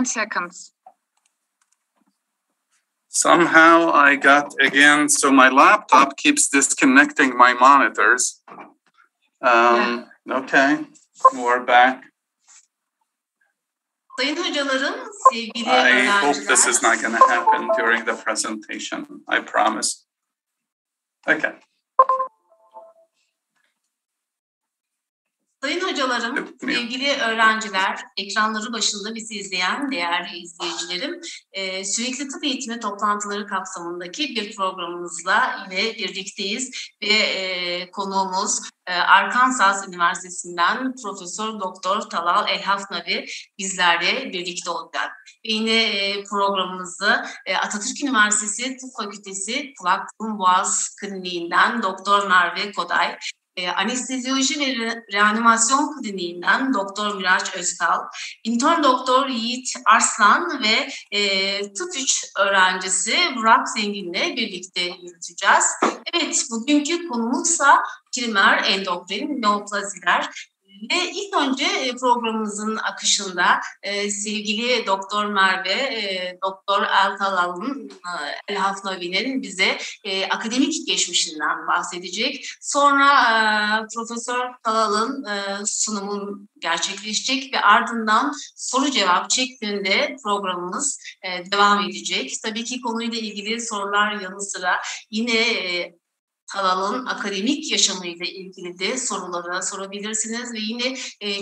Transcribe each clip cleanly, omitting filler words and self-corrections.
seconds. Somehow I got again, so my laptop keeps disconnecting my monitors. Okay, we're back. Sayın hocalarım, sevgili I öğrenciler. hope this is not going to happen during the presentation. I promise. Okay. Sayın hocalarım, sevgili öğrenciler, ekranları başında bizi izleyen değerli izleyicilerim, sürekli tıp eğitimi toplantıları kapsamındaki bir programımızla yine birlikteyiz ve konuğumuz Arkansas Üniversitesi'nden Profesör Doktor Talal EL-HEFNAWY bizlerle birlikte olacak. Ve yine programımızı Atatürk Üniversitesi Tıp Fakültesi Kulak Burun Boğaz Kliniğinden Doktor Merve KODAY, Anestezioloji ve Reanimasyon Kliniğinden Doktor Miraç Özkal, İntern Doktor Yiğit Arslan ve Tıp 3 öğrencisi Burak Zengin'le birlikte yürüteceğiz. Evet, bugünkü konumuzsa primer endokrin, Neoplaziler. Ve ilk önce programımızın akışında sevgili Doktor Merve, Doktor Talal'ın, EL-HEFNAWY'nin bize akademik geçmişinden bahsedecek. Sonra Profesör Talal'ın sunumun gerçekleşecek ve ardından soru cevap şeklinde programımız devam edecek. Tabii ki konuyla ilgili sorular yanı sıra yine Talal'ın akademik yaşamıyla ilgili de soruları sorabilirsiniz ve yine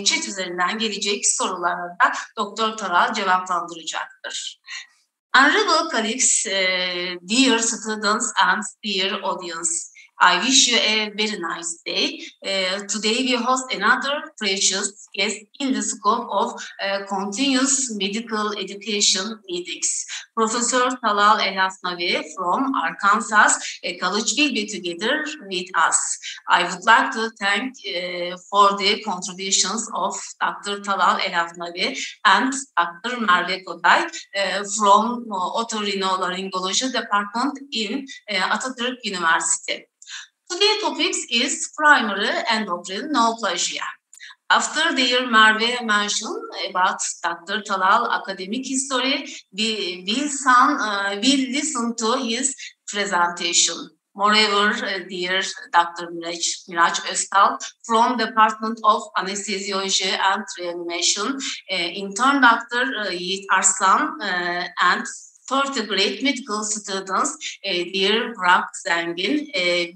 chat üzerinden gelecek sorulara da Doktor Talal cevaplandıracaktır. Honorable colleagues, dear students and dear audience, I wish you a very nice day. Today we host another precious guest in the scope of continuous medical education meetings. Professor Talal EL-HEFNAWY from Arkansas College will be together with us. I would like to thank for the contributions of Dr. Talal EL-HEFNAWY and Dr. Merve KODAY from Otorhinolaryngology Department in Atatürk University. Today's topic is primary endocrine neoplasia. After their Merve mentioned about Dr. Talal academic history, we will listen to his presentation. Moreover, dear Dr. Miraç Özkal from Department of Anesthesiology and Reanimation, intern Dr. Yiğit Arslan and 30 great medical students, dear Burak Zengin,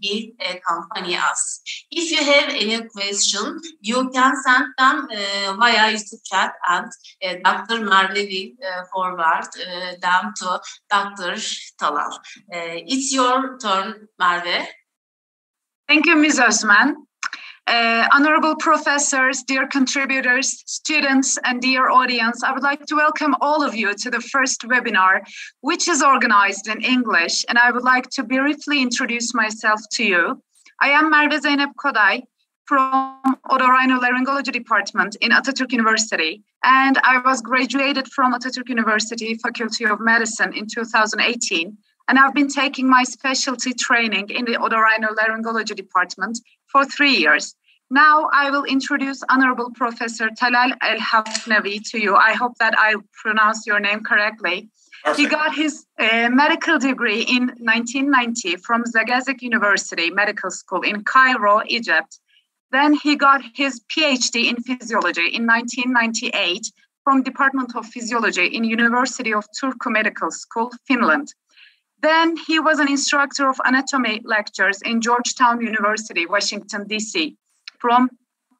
will accompany us. If you have any question, you can send them via YouTube chat and Dr. Merve will forward them to Dr. Talal. It's your turn, Merve. Thank you, Ms. ÖZMEN. Honorable professors, dear contributors, students, and dear audience, I would like to welcome all of you to the first webinar, which is organized in English, and I would like to briefly introduce myself to you. I am Merve Zeynep KODAY from Otorhinolaryngology Department in Atatürk University, and I was graduated from Atatürk University Faculty of Medicine in 2018, and I've been taking my specialty training in the Otorhinolaryngology Department for 3 years. Now I will introduce Honorable Professor Talal EL-HEFNAWY to you. I hope that I pronounce your name correctly. Perfect. He got his medical degree in 1990 from Zagazig University Medical School in Cairo, Egypt. Then he got his PhD in physiology in 1998 from Department of Physiology in University of Turku Medical School, Finland. Then he was an instructor of anatomy lectures in Georgetown University, Washington, D.C. from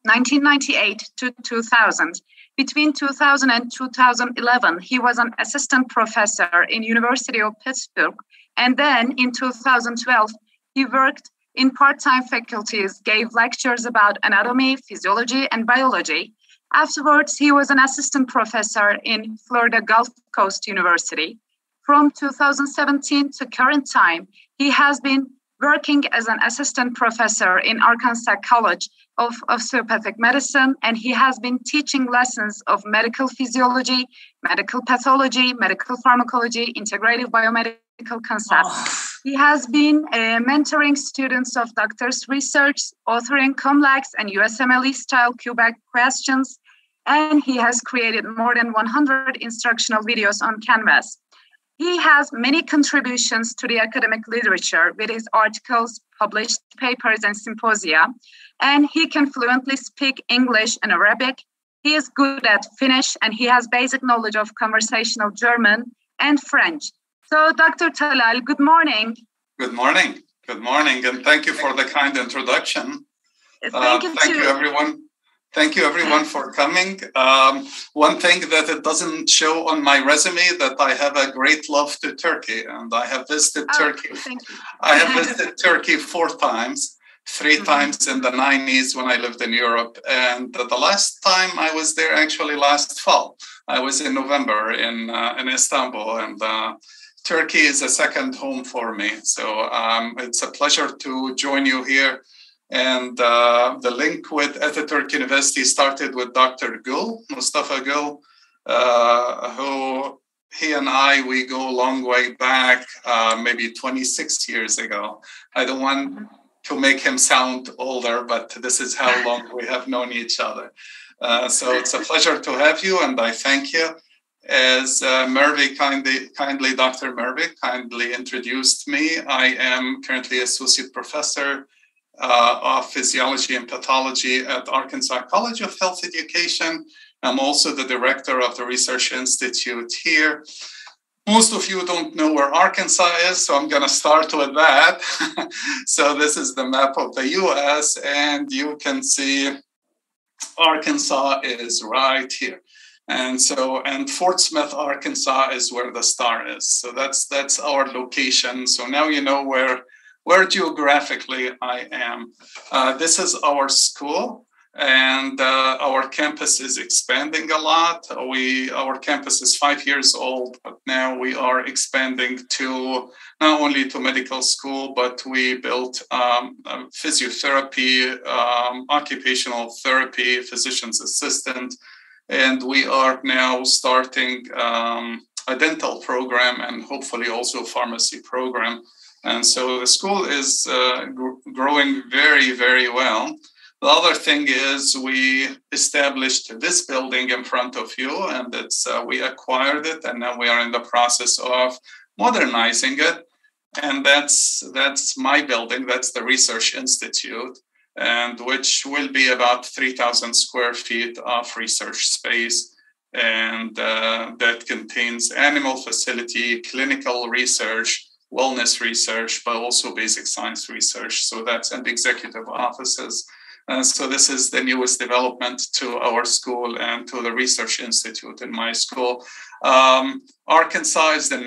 1998 to 2000. Between 2000 and 2011, he was an assistant professor in University of Pittsburgh. And then in 2012, he worked in part-time faculties, gave lectures about anatomy, physiology, and biology. Afterwards, he was an assistant professor in Florida Gulf Coast University. From 2017 to current time, he has been working as an assistant professor in Arkansas College of Osteopathic Medicine, and he has been teaching lessons of medical physiology, medical pathology, medical pharmacology, integrative biomedical concepts. He has been mentoring students of doctors' research, authoring COMLEX and USMLE-style QBAC questions. and he has created more than 100 instructional videos on Canvas. He has many contributions to the academic literature with his articles, published papers, and symposia, and he can fluently speak English and Arabic. He is good at Finnish, and he has basic knowledge of conversational German and French. So, Dr. Talal, good morning. Good morning. Good morning, and thank you for the kind introduction. Thank you, everyone. Thank you, everyone, for coming. One thing that it doesn't show on my resume that I have a great love to Turkey, and I have visited Turkey. I have visited Turkey 4 times, 3 times in the 90s when I lived in Europe, and the last time I was there actually last fall. I was in November in Istanbul, and Turkey is a second home for me. So it's a pleasure to join you here. And the link with Atatürk University started with Dr. Gül, Mustafa Gül, who he and we go a long way back, maybe 26 years ago. I don't want to make him sound older, but this is how long we have known each other. So it's a pleasure to have you, and I thank you. As Merve kindly, Dr. Merve kindly introduced me, I am currently Associate Professor of Physiology and Pathology at Arkansas College of Health Education. I'm also the Director of the Research Institute here. Most of you don't know where Arkansas is, so I'm going to start with that. So this is the map of the U.S., and you can see Arkansas is right here. And Fort Smith, Arkansas is where the star is. So that's our location. So now you know where geographically I am. This is our school, and our campus is expanding a lot. Our campus is 5 years old, but now we are expanding to not only to medical school, but we built physiotherapy, occupational therapy, physician's assistant, and we are now starting a dental program and hopefully also a pharmacy program. And so the school is growing very, very well. The other thing is we established this building in front of you, and we acquired it, and now we are in the process of modernizing it. And that's my building. That's the Research Institute, and which will be about 3,000 square feet of research space. And that contains animal facility, clinical research, wellness research, but also basic science research. So that's and executive offices. So this is the newest development to our school and to the Research Institute in my school. Arkansas is the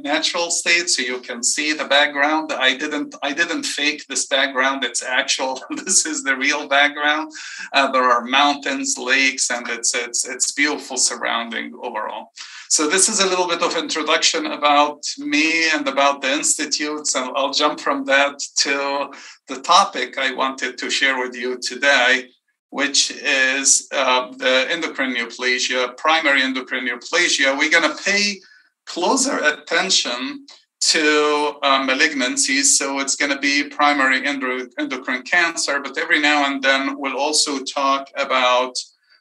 natural state, so you can see the background. I didn't fake this background. It's actual. This is the real background. There are mountains, lakes, and it's beautiful surrounding overall. So this is a little bit of introduction about me and about the institutes, and I'll jump from that to the topic I wanted to share with you today, which is the endocrine neoplasia, primary endocrine neoplasia. We're going to pay closer attention to malignancies, so it's going to be primary endocrine cancer, but every now and then we'll also talk about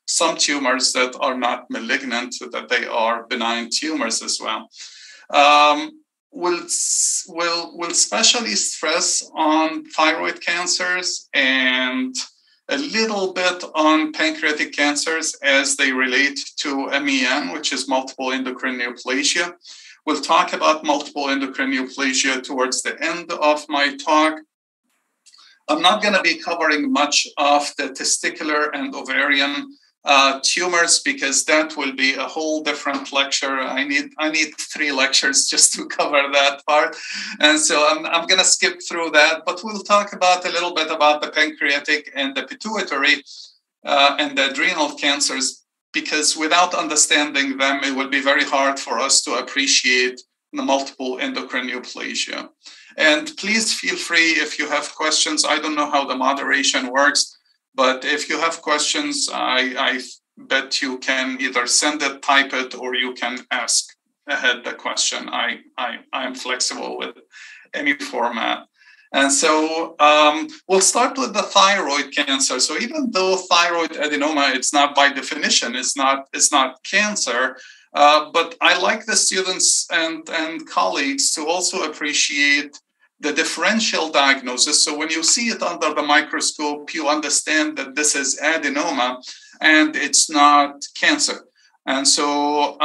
some tumors that are not malignant, that they are benign tumors as well. We'll especially stress on thyroid cancers and a little bit on pancreatic cancers as they relate to MEN, which is multiple endocrine neoplasia. We'll talk about multiple endocrine neoplasia towards the end of my talk. I'm not going to be covering much of the testicular and ovarian tumors, because that will be a whole different lecture. I need 3 lectures just to cover that part. And so I'm going to skip through that, but we'll talk about a little bit about the pancreatic and the pituitary and the adrenal cancers, because without understanding them, it will be very hard for us to appreciate the multiple endocrine neoplasia. And please feel free if you have questions. I don't know how the moderation works, but if you have questions, I bet you can either send it, type it, or you can ask ahead the question. I'm flexible with any format. And so we'll start with the thyroid cancer. So even though thyroid adenoma, it's not by definition, it's not cancer, but I like the students and colleagues to also appreciate the differential diagnosis. So when you see it under the microscope, you understand that this is adenoma and it's not cancer. And so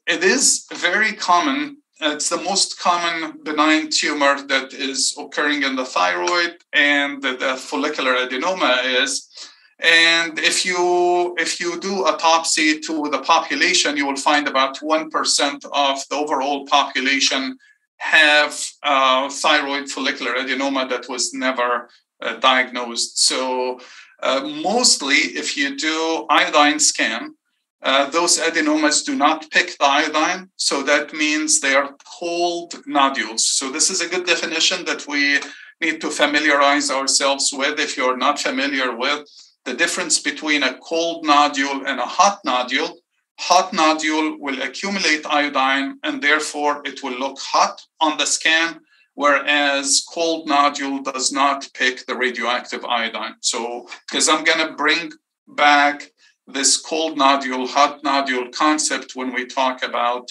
it is very common. It's the most common benign tumor that is occurring in the thyroid, and the follicular adenoma is. And if you do autopsy to the population, you will find about 1% of the overall population have thyroid follicular adenoma that was never diagnosed. So mostly, if you do iodine scan, those adenomas do not pick the iodine, so that means they are cold nodules. So this is a good definition that we need to familiarize ourselves with. If you're not familiar with the difference between a cold nodule and a hot nodule will accumulate iodine, and therefore it will look hot on the scan, whereas cold nodule does not pick the radioactive iodine. So, because I'm going to bring back this cold nodule, hot nodule concept when we talk about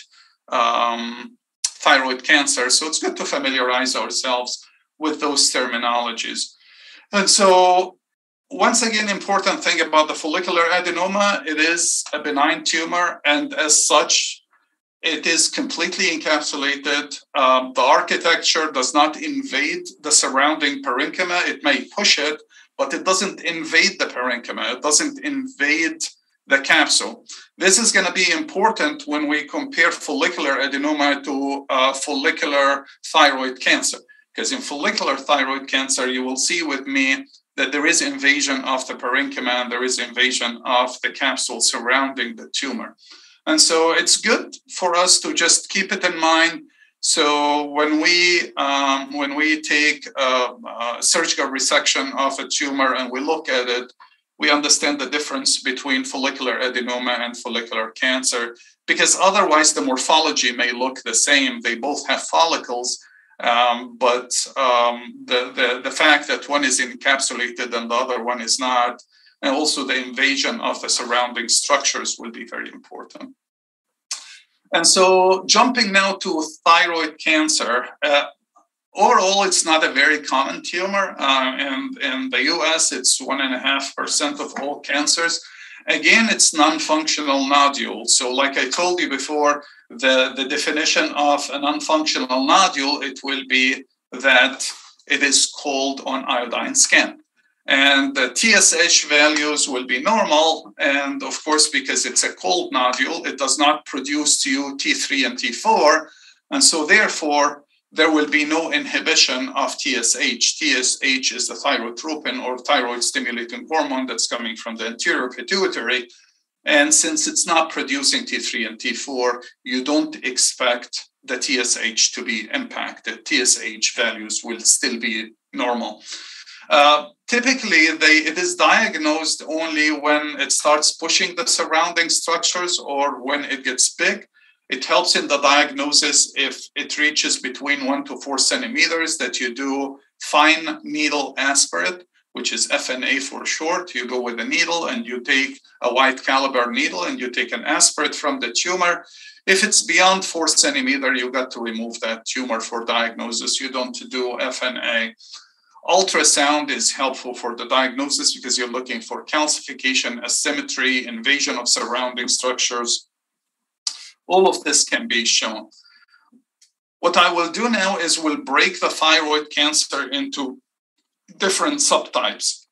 thyroid cancer. So it's good to familiarize ourselves with those terminologies. And so once again, important thing about the follicular adenoma, it is a benign tumor, and as such, it is completely encapsulated. The architecture does not invade the surrounding parenchyma. It may push it, but it doesn't invade the parenchyma. It doesn't invade the capsule. This is going to be important when we compare follicular adenoma to follicular thyroid cancer, because in follicular thyroid cancer, you will see with me that there is invasion of the parenchyma and there is invasion of the capsule surrounding the tumor. And so it's good for us to just keep it in mind. So when we take surgical resection of a tumor and we look at it, we understand the difference between follicular adenoma and follicular cancer, because otherwise the morphology may look the same. They both have follicles, but the fact that one is encapsulated and the other one is not, and also the invasion of the surrounding structures will be very important. And so jumping now to thyroid cancer, overall, it's not a very common tumor. In the US, it's 1.5% of all cancers. Again, it's non-functional nodule. So like I told you before, the definition of a non-functional nodule, it will be that it is cold on iodine scan. And the TSH values will be normal. And of course, because it's a cold nodule, it does not produce to you T3 and T4. And so therefore, there will be no inhibition of TSH. TSH is the thyrotropin or thyroid stimulating hormone that's coming from the anterior pituitary. And since it's not producing T3 and T4, you don't expect the TSH to be impacted. TSH values will still be normal. Typically, it is diagnosed only when it starts pushing the surrounding structures or when it gets big. It helps in the diagnosis if it reaches between 1 to 4 centimeters, that you do fine needle aspirate, which is FNA for short. You go with a needle and you take a wide caliber needle and you take an aspirate from the tumor. If it's beyond 4 centimeters, you got to remove that tumor for diagnosis. You don't do FNA. Ultrasound is helpful for the diagnosis because you're looking for calcification, asymmetry, invasion of surrounding structures. All of this can be shown. What I will do now is we'll break the thyroid cancer into different subtypes.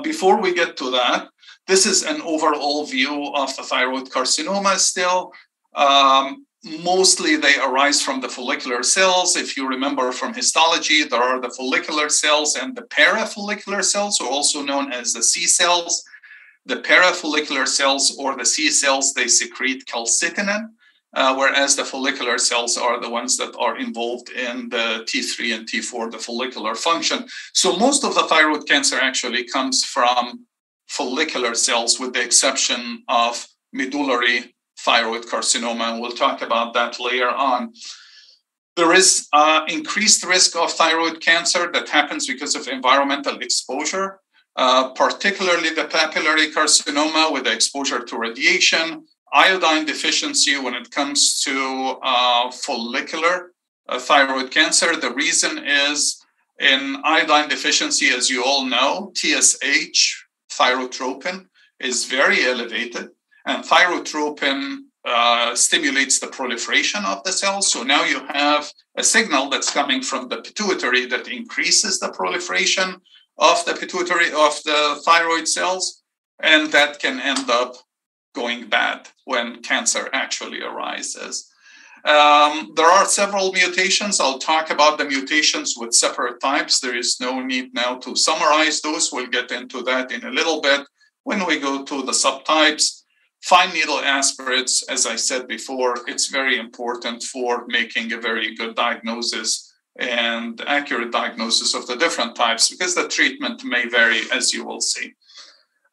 Before we get to that, this is an overall view of the thyroid carcinoma still. Mostly they arise from the follicular cells. If you remember from histology, there are the follicular cells and the parafollicular cells, also known as the C cells. The parafollicular cells or the C cells, they secrete calcitonin, whereas the follicular cells are the ones that are involved in the T3 and T4, the follicular function. So most of the thyroid cancer actually comes from follicular cells, with the exception of medullary thyroid carcinoma, and we'll talk about that later on. There is increased risk of thyroid cancer that happens because of environmental exposure, particularly the papillary carcinoma with the exposure to radiation, iodine deficiency when it comes to follicular thyroid cancer. The reason is in iodine deficiency, as you all know, TSH, thyrotropin, is very elevated, and thyrotropin stimulates the proliferation of the cells. So now you have a signal that's coming from the pituitary that increases the proliferation of the pituitary, of the thyroid cells, and that can end up going bad when cancer actually arises. There are several mutations. I'll talk about the mutations with separate types. There is no need now to summarize those. We'll get into that in a little bit when we go to the subtypes. Fine needle aspirates, as I said before, it's very important for making a very good diagnosis and accurate diagnosis of the different types, because the treatment may vary, as you will see.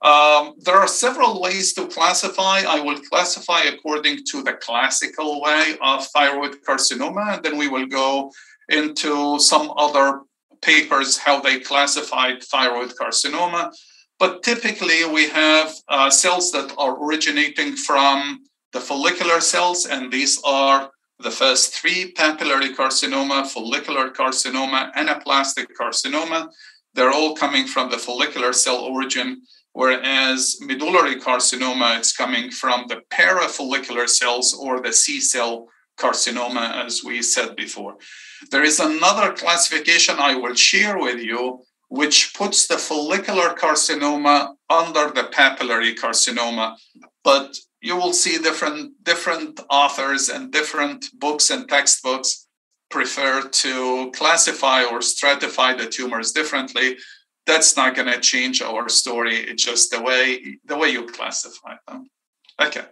There are several ways to classify. I will classify according to the classical way of thyroid carcinoma, and then we will go into some other papers, how they classified thyroid carcinoma. But typically we have cells that are originating from the follicular cells, and these are the first three: papillary carcinoma, follicular carcinoma, anaplastic carcinoma. They're all coming from the follicular cell origin, whereas medullary carcinoma is coming from the parafollicular cells, or the C-cell carcinoma, as we said before. There is another classification I will share with you, which puts the follicular carcinoma under the papillary carcinoma. But you will see different authors and different books and textbooks prefer to classify or stratify the tumors differently. That's not going to change our story. It's just the way you classify them. Okay,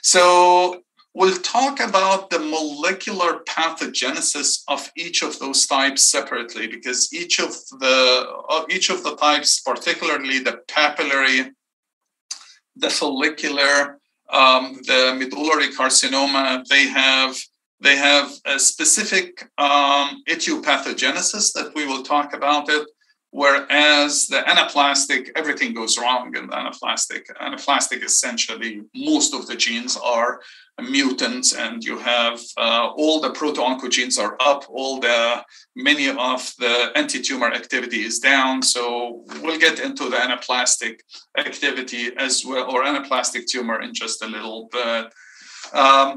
so we'll talk about the molecular pathogenesis of each of those types separately, because each of the types, particularly the papillary, the follicular, the medullary carcinoma, they have a specific etiopathogenesis that we will talk about it. Whereas the anaplastic, everything goes wrong in the anaplastic. Anaplastic, essentially, most of the genes are mutants, and you have all the proto-oncogenes are up, many of the anti-tumor activity is down. So we'll get into the anaplastic activity as well, or anaplastic tumor, in just a little bit.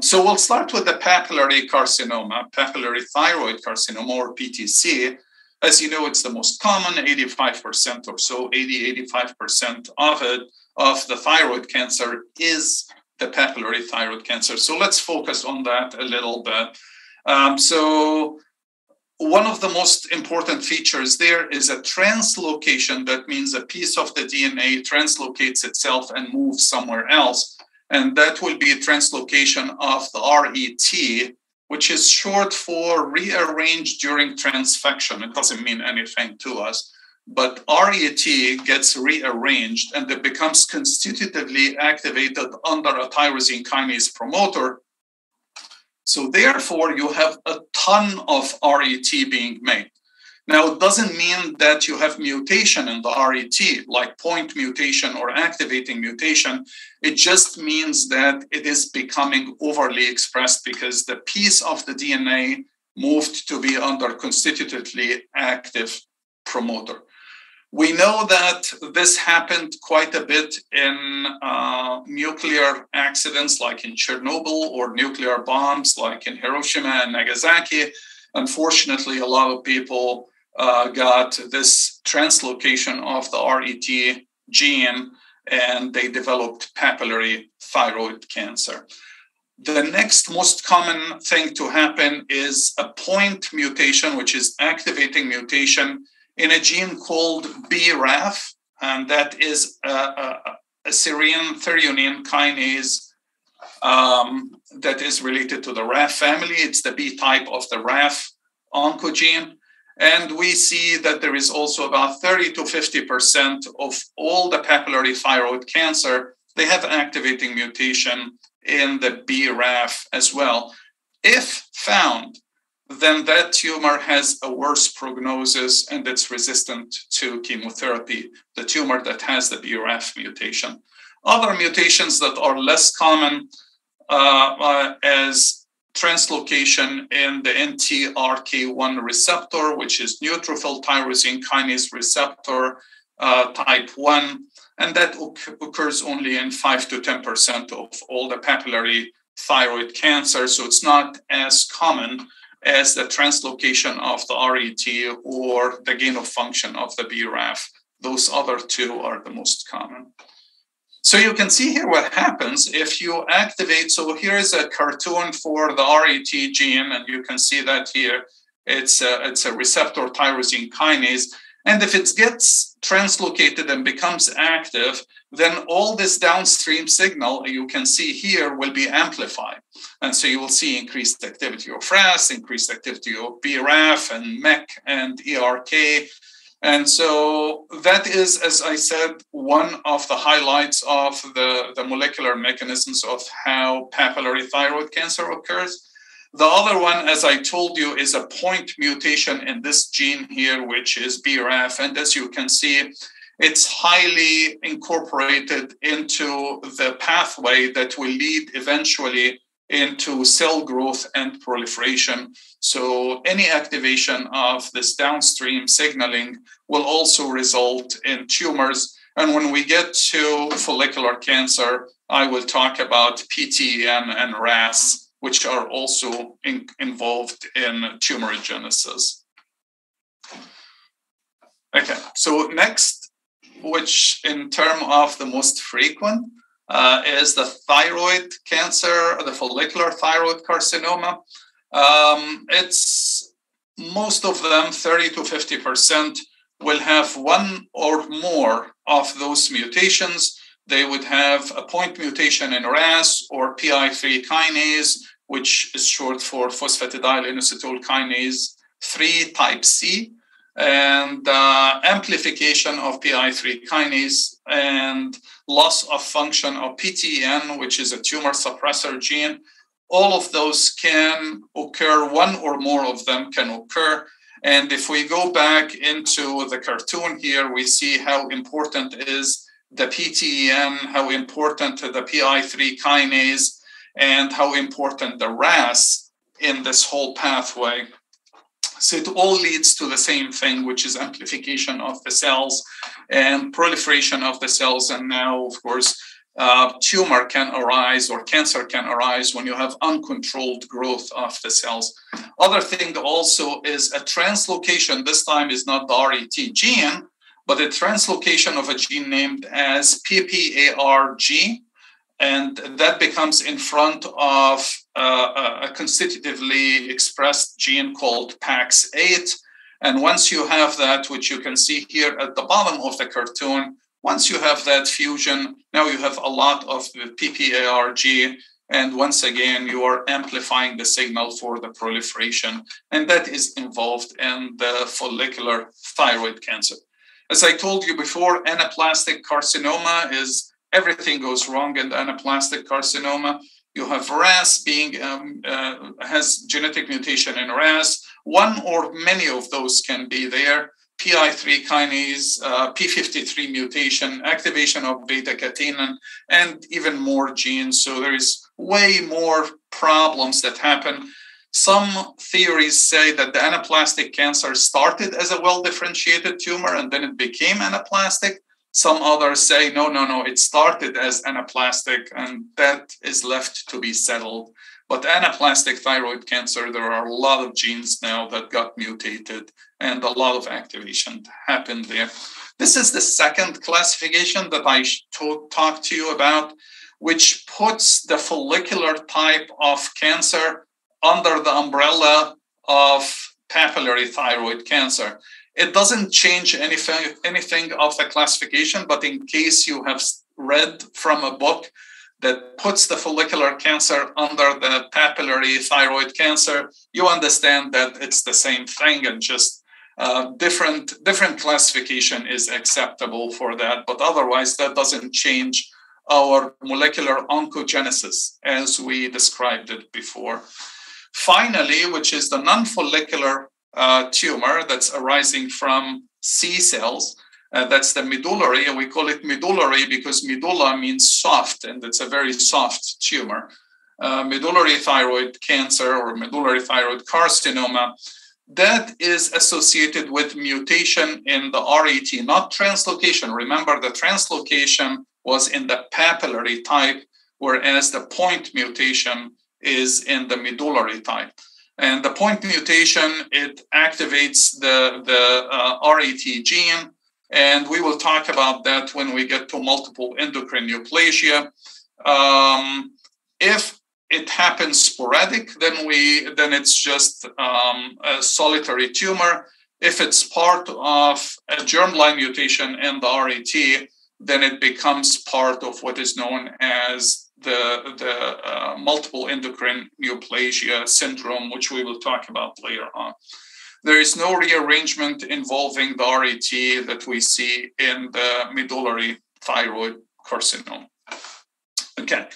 So we'll start with the papillary carcinoma, papillary thyroid carcinoma, or PTC. As you know, it's the most common, 85% or so, 85% of the thyroid cancer is the papillary thyroid cancer. So let's focus on that a little bit. So one of the most important features there is a translocation. That means a piece of the DNA translocates itself and moves somewhere else. And that will be a translocation of the RET, which is short for rearranged during transfection. It doesn't mean anything to us, but RET gets rearranged and it becomes constitutively activated under a tyrosine kinase promoter. So therefore, you have a ton of RET being made. Now, it doesn't mean that you have mutation in the RET, like point mutation or activating mutation. It just means that it is becoming overly expressed because the piece of the DNA moved to be under constitutively active promoter. We know that this happened quite a bit in nuclear accidents, like in Chernobyl, or nuclear bombs, like in Hiroshima and Nagasaki. Unfortunately, a lot of people got this translocation of the RET gene, and they developed papillary thyroid cancer. The next most common thing to happen is a point mutation, which is activating mutation in a gene called BRAF, and that is a serine threonine kinase that is related to the RAF family. It's the B type of the RAF oncogene. And we see that there is also about 30 to 50% of all the papillary thyroid cancer, they have activating mutation in the BRAF as well. If found, then that tumor has a worse prognosis and it's resistant to chemotherapy, the tumor that has the BRAF mutation. Other mutations that are less common as translocation in the NTRK1 receptor, which is neutrophil tyrosine kinase receptor type 1, and that occurs only in 5 to 10% of all the papillary thyroid cancer, so it's not as common as the translocation of the RET or the gain of function of the BRAF. Those other two are the most common. So you can see here what happens if you activate. So here is a cartoon for the RET gene, and you can see that here. It's a receptor tyrosine kinase. And if it gets translocated and becomes active, then all this downstream signal you can see here will be amplified. And so you will see increased activity of RAS, increased activity of BRAF and MEK and ERK. And so that is, as I said, one of the highlights of the molecular mechanisms of how papillary thyroid cancer occurs. The other one, as I told you, is a point mutation in this gene here, which is BRAF. And as you can see, it's highly incorporated into the pathway that will lead eventually into cell growth and proliferation. So any activation of this downstream signaling will also result in tumors. And when we get to follicular cancer, I will talk about PTEN and RAS, which are also involved in tumorigenesis. Okay, so next, which in terms of the most frequent, is the thyroid cancer, the follicular thyroid carcinoma. It's most of them, 30 to 50%, will have one or more of those mutations. They would have a point mutation in RAS or PI3 kinase, which is short for phosphatidylinositol kinase 3 type C, and amplification of PI3 kinase and loss of function of PTEN, which is a tumor suppressor gene. All of those can occur, one or more of them can occur. And if we go back into the cartoon here, we see how important is the PTEN, how important the PI3 kinase, and how important the RAS in this whole pathway. So it all leads to the same thing, which is amplification of the cells and proliferation of the cells. And now, of course, tumor can arise or cancer can arise when you have uncontrolled growth of the cells. Other thing also is a translocation. This time is not the RET gene, but a translocation of a gene named as PPARG, and that becomes in front of a constitutively expressed gene called PAX8. And once you have that, which you can see here at the bottom of the cartoon, once you have that fusion, now you have a lot of the PPARG, and once again, you are amplifying the signal for the proliferation, and that is involved in the follicular thyroid cancer. As I told you before, anaplastic carcinoma is everything goes wrong in the anaplastic carcinoma. You have RAS being, has genetic mutation in RAS. One or many of those can be there. PI3 kinase, P53 mutation, activation of beta-catenin, and even more genes. So there is way more problems that happen. Some theories say that the anaplastic cancer started as a well-differentiated tumor and then it became anaplastic. Some others say, no, it started as anaplastic and that is left to be settled. But anaplastic thyroid cancer, there are a lot of genes now that got mutated and a lot of activation happened there. This is the second classification that I talked to you about, which puts the follicular type of cancer under the umbrella of papillary thyroid cancer. It doesn't change anything of the classification, but in case you have read from a book that puts the follicular cancer under the papillary thyroid cancer, you understand that it's the same thing and just different classification is acceptable for that. But otherwise, that doesn't change our molecular oncogenesis as we described it before. Finally, which is the non-follicular tumor that's arising from C cells. That's the medullary, and we call it medullary because medulla means soft, and it's a very soft tumor. Medullary thyroid cancer or medullary thyroid carcinoma, that is associated with mutation in the RET, not translocation. Remember, the translocation was in the papillary type, whereas the point mutation is in the medullary type. And the point mutation, it activates the RET gene, and we will talk about that when we get to multiple endocrine neoplasia. If it happens sporadic, then it's just a solitary tumor. If it's part of a germline mutation in the RET, then it becomes part of what is known as the multiple endocrine neoplasia syndrome, which we will talk about later on. There is no rearrangement involving the RET that we see in the medullary thyroid carcinoma. Okay,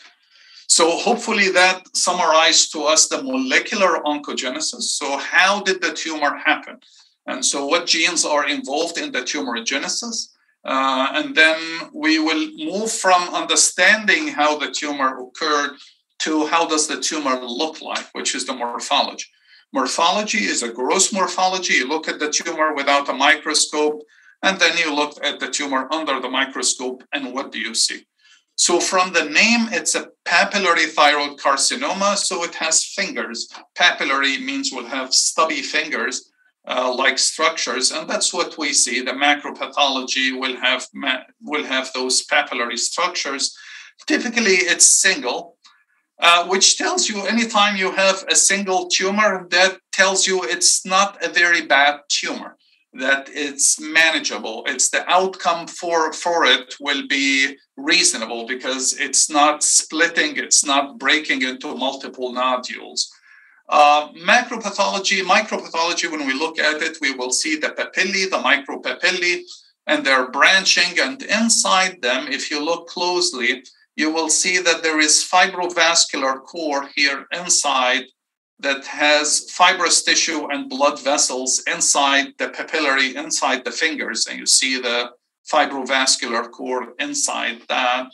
so hopefully that summarized to us the molecular oncogenesis. So how did the tumor happen? And so what genes are involved in the tumorigenesis? And then we will move from understanding how the tumor occurred to how does the tumor look like, which is the morphology. Morphology is a gross morphology. You look at the tumor without a microscope, and then you look at the tumor under the microscope, and what do you see? So from the name, it's a papillary thyroid carcinoma, so it has fingers. Papillary means we'll have stubby fingers. Like structures, and that's what we see. The macropathology will have those papillary structures. Typically, it's single, which tells you anytime you have a single tumor, that tells you it's not a very bad tumor, that it's manageable. It's the outcome for it will be reasonable because it's not splitting, it's not breaking into multiple nodules. Macropathology, micropathology, when we look at it, we will see the papillae, the micropapillae, and they're branching. And inside them, if you look closely, you will see that there is fibrovascular core here inside that has fibrous tissue and blood vessels inside the papillary, inside the fingers. And you see the fibrovascular core inside that.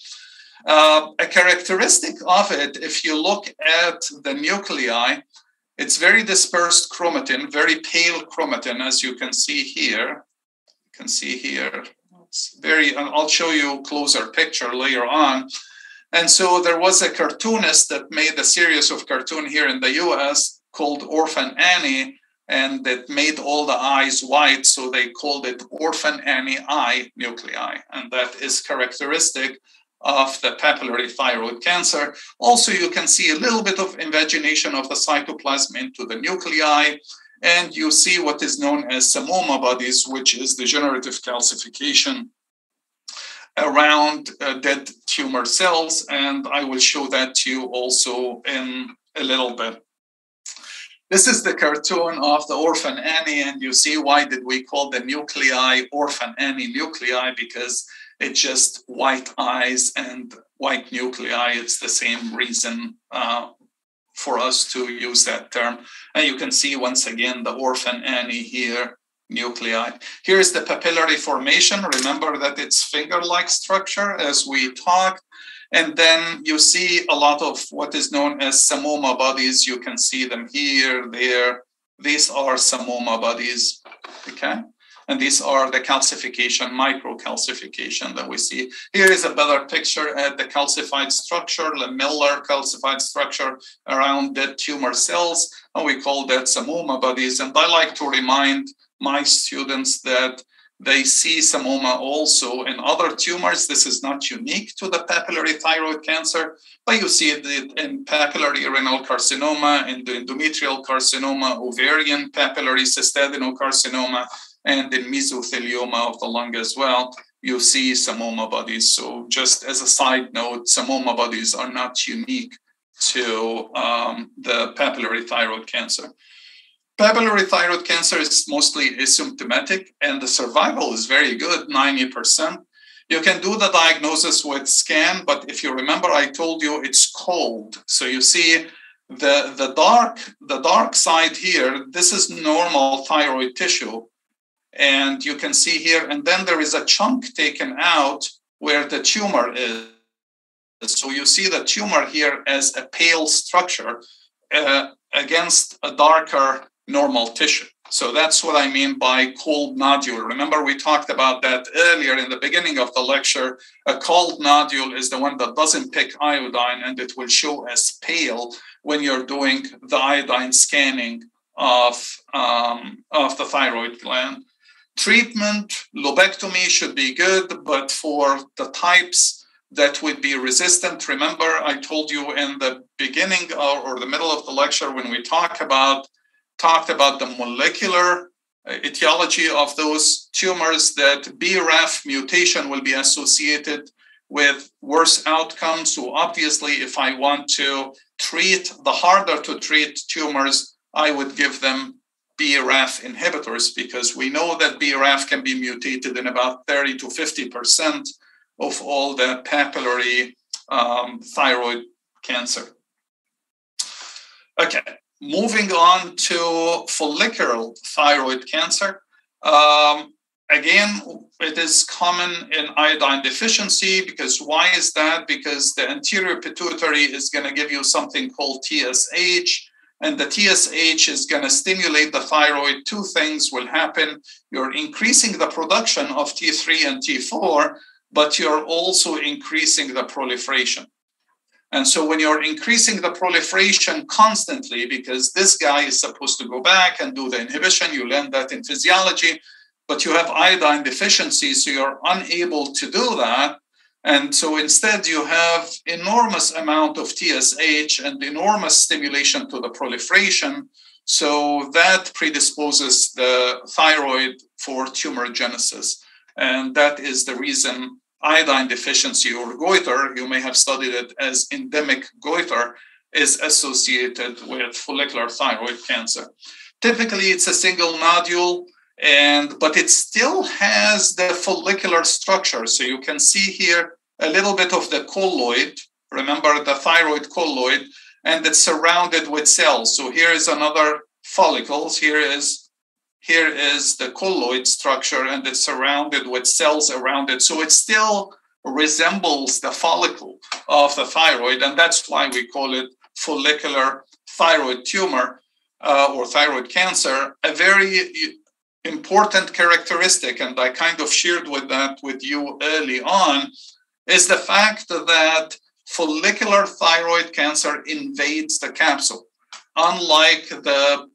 A characteristic of it, if you look at the nuclei, it's very dispersed chromatin, very pale chromatin, as you can see here. You can see here. It's I'll show you a closer picture later on. And so there was a cartoonist that made a series of cartoons here in the US called Orphan Annie, and that made all the eyes white. So they called it Orphan Annie eye nuclei. And that is characteristic of the papillary thyroid cancer. Also, you can see a little bit of invagination of the cytoplasm into the nuclei, and you see what is known as Semoma Bodies, which is degenerative calcification around dead tumor cells, and I will show that to you also in a little bit. This is the cartoon of the Orphan Annie, and you see why did we call the nuclei Orphan Annie nuclei, because it's just white eyes and white nuclei. It's the same reason for us to use that term. And you can see once again the Orphan Annie here, nuclei. Here's the papillary formation. Remember that it's finger-like structure as we talked. And then you see a lot of what is known as Semoma Bodies. You can see them here, there. These are Semoma Bodies, okay? And these are the calcification, microcalcification that we see. Here is a better picture at the calcified structure, lamellar calcified structure around dead tumor cells. And we call that Semoma Bodies. And I like to remind my students that they see Semoma also in other tumors. This is not unique to the papillary thyroid cancer, but you see it in papillary renal carcinoma, in the endometrial carcinoma, ovarian papillary cystadenocarcinoma, and in mesothelioma of the lung as well, you see Semoma Bodies. So just as a side note, Semoma Bodies are not unique to the papillary thyroid cancer. Papillary thyroid cancer is mostly asymptomatic, and the survival is very good, 90%. You can do the diagnosis with scan, but if you remember, I told you it's cold. So you see The dark side here, this is normal thyroid tissue. And you can see here, and then there is a chunk taken out where the tumor is. So you see the tumor here as a pale structure against a darker normal tissue. So that's what I mean by cold nodule. Remember, we talked about that earlier in the beginning of the lecture. A cold nodule is the one that doesn't pick iodine, and it will show as pale when you're doing the iodine scanning of the thyroid gland. Treatment, lobectomy should be good, but for the types that would be resistant, remember I told you in the beginning or the middle of the lecture when we talked about the molecular etiology of those tumors, that BRAF mutation will be associated with worse outcomes. So obviously, if I want to treat the harder to treat tumors, I would give them BRAF inhibitors, because we know that BRAF can be mutated in about 30 to 50% of all the papillary thyroid cancer. Okay, moving on to follicular thyroid cancer. Again, it is common in iodine deficiency. Because why is that? Because the anterior pituitary is going to give you something called TSH. And the TSH is going to stimulate the thyroid. Two things will happen. You're increasing the production of T3 and T4, but you're also increasing the proliferation. And so when you're increasing the proliferation constantly, because this guy is supposed to go back and do the inhibition, you learn that in physiology, but you have iodine deficiency, so you're unable to do that. And so instead you have enormous amount of TSH and enormous stimulation to the proliferation. So that predisposes the thyroid for tumorigenesis. And that is the reason iodine deficiency or goiter, you may have studied it as endemic goiter, is associated with follicular thyroid cancer. Typically it's a single nodule, but it still has the follicular structure. So you can see here a little bit of the colloid. Remember the thyroid colloid, and it's surrounded with cells. So here is another follicles. Here is the colloid structure, and it's surrounded with cells around it. So it still resembles the follicle of the thyroid, and that's why we call it follicular thyroid tumor or thyroid cancer. A very important characteristic, and I kind of shared with you early on, is the fact that follicular thyroid cancer invades the capsule. Unlike the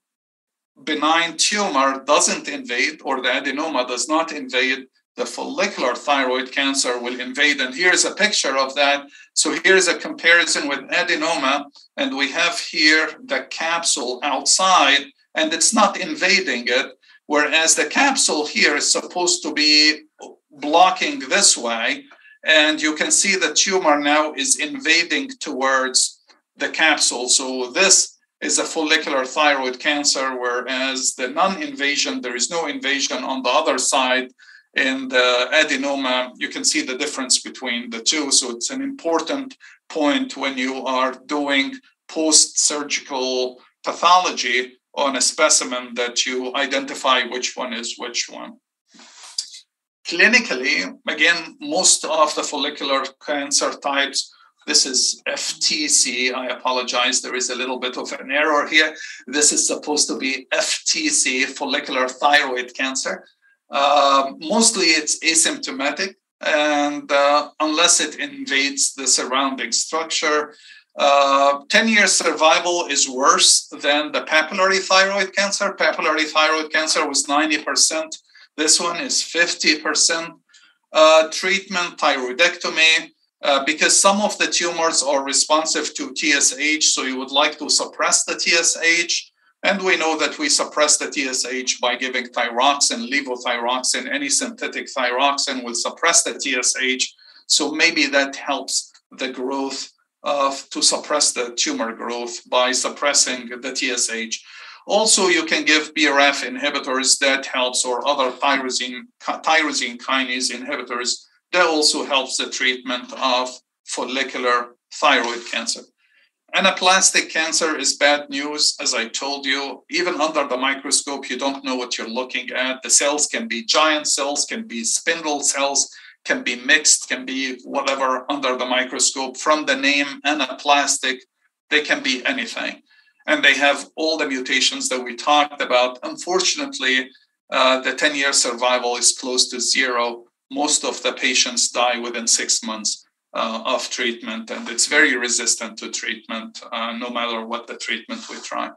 benign tumor doesn't invade, or the adenoma does not invade, the follicular thyroid cancer will invade. And here's a picture of that. So here's a comparison with adenoma, and we have here the capsule outside, and it's not invading it, whereas the capsule here is supposed to be blocking this way. And you can see the tumor now is invading towards the capsule. So this is a follicular thyroid cancer, whereas the non-invasion, there is no invasion on the other side. In the adenoma, you can see the difference between the two. So it's an important point when you are doing post-surgical pathology on a specimen that you identify which one is which one. Clinically, again, most of the follicular cancer types, this is FTC. I apologize, there is a little bit of an error here. This is supposed to be FTC, follicular thyroid cancer. Mostly it's asymptomatic, and unless it invades the surrounding structure. 10-year survival is worse than the papillary thyroid cancer. Papillary thyroid cancer was 90%. This one is 50%. Treatment, thyroidectomy, because some of the tumors are responsive to TSH, so you would like to suppress the TSH. And we know that we suppress the TSH by giving thyroxine, levothyroxine. Any synthetic thyroxine will suppress the TSH. So maybe that helps the growth to suppress the tumor growth by suppressing the TSH. Also, you can give BRAF inhibitors, that helps, or other tyrosine kinase inhibitors. That also helps the treatment of follicular thyroid cancer. Anaplastic cancer is bad news, as I told you. Even under the microscope, you don't know what you're looking at. The cells can be giant cells, can be spindle cells, can be mixed, can be whatever under the microscope. From the name anaplastic, they can be anything. And they have all the mutations that we talked about. Unfortunately, the 10-year survival is close to zero. Most of the patients die within 6 months of treatment, and it's very resistant to treatment, no matter what the treatment we try.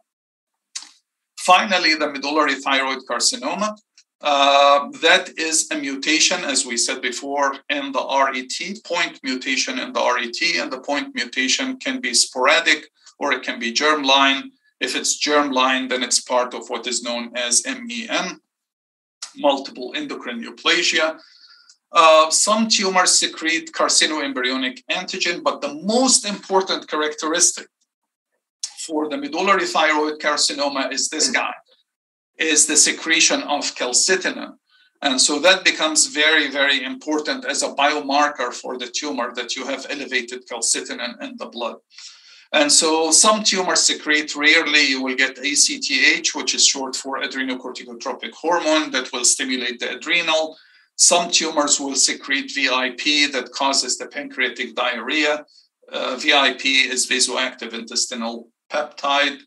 Finally, the medullary thyroid carcinoma. That is a mutation, as we said before, in the RET, point mutation in the RET, and the point mutation can be sporadic or it can be germline. If it's germline, then it's part of what is known as MEN, multiple endocrine neoplasia. Some tumors secrete carcinoembryonic antigen, but the most important characteristic for the medullary thyroid carcinoma is this guy, is the secretion of calcitonin. And so that becomes very, very important as a biomarker for the tumor, that you have elevated calcitonin in the blood. And so some tumors secrete, rarely you will get ACTH, which is short for adrenocorticotropic hormone, that will stimulate the adrenal. Some tumors will secrete VIP that causes the pancreatic diarrhea. VIP is vasoactive intestinal peptide.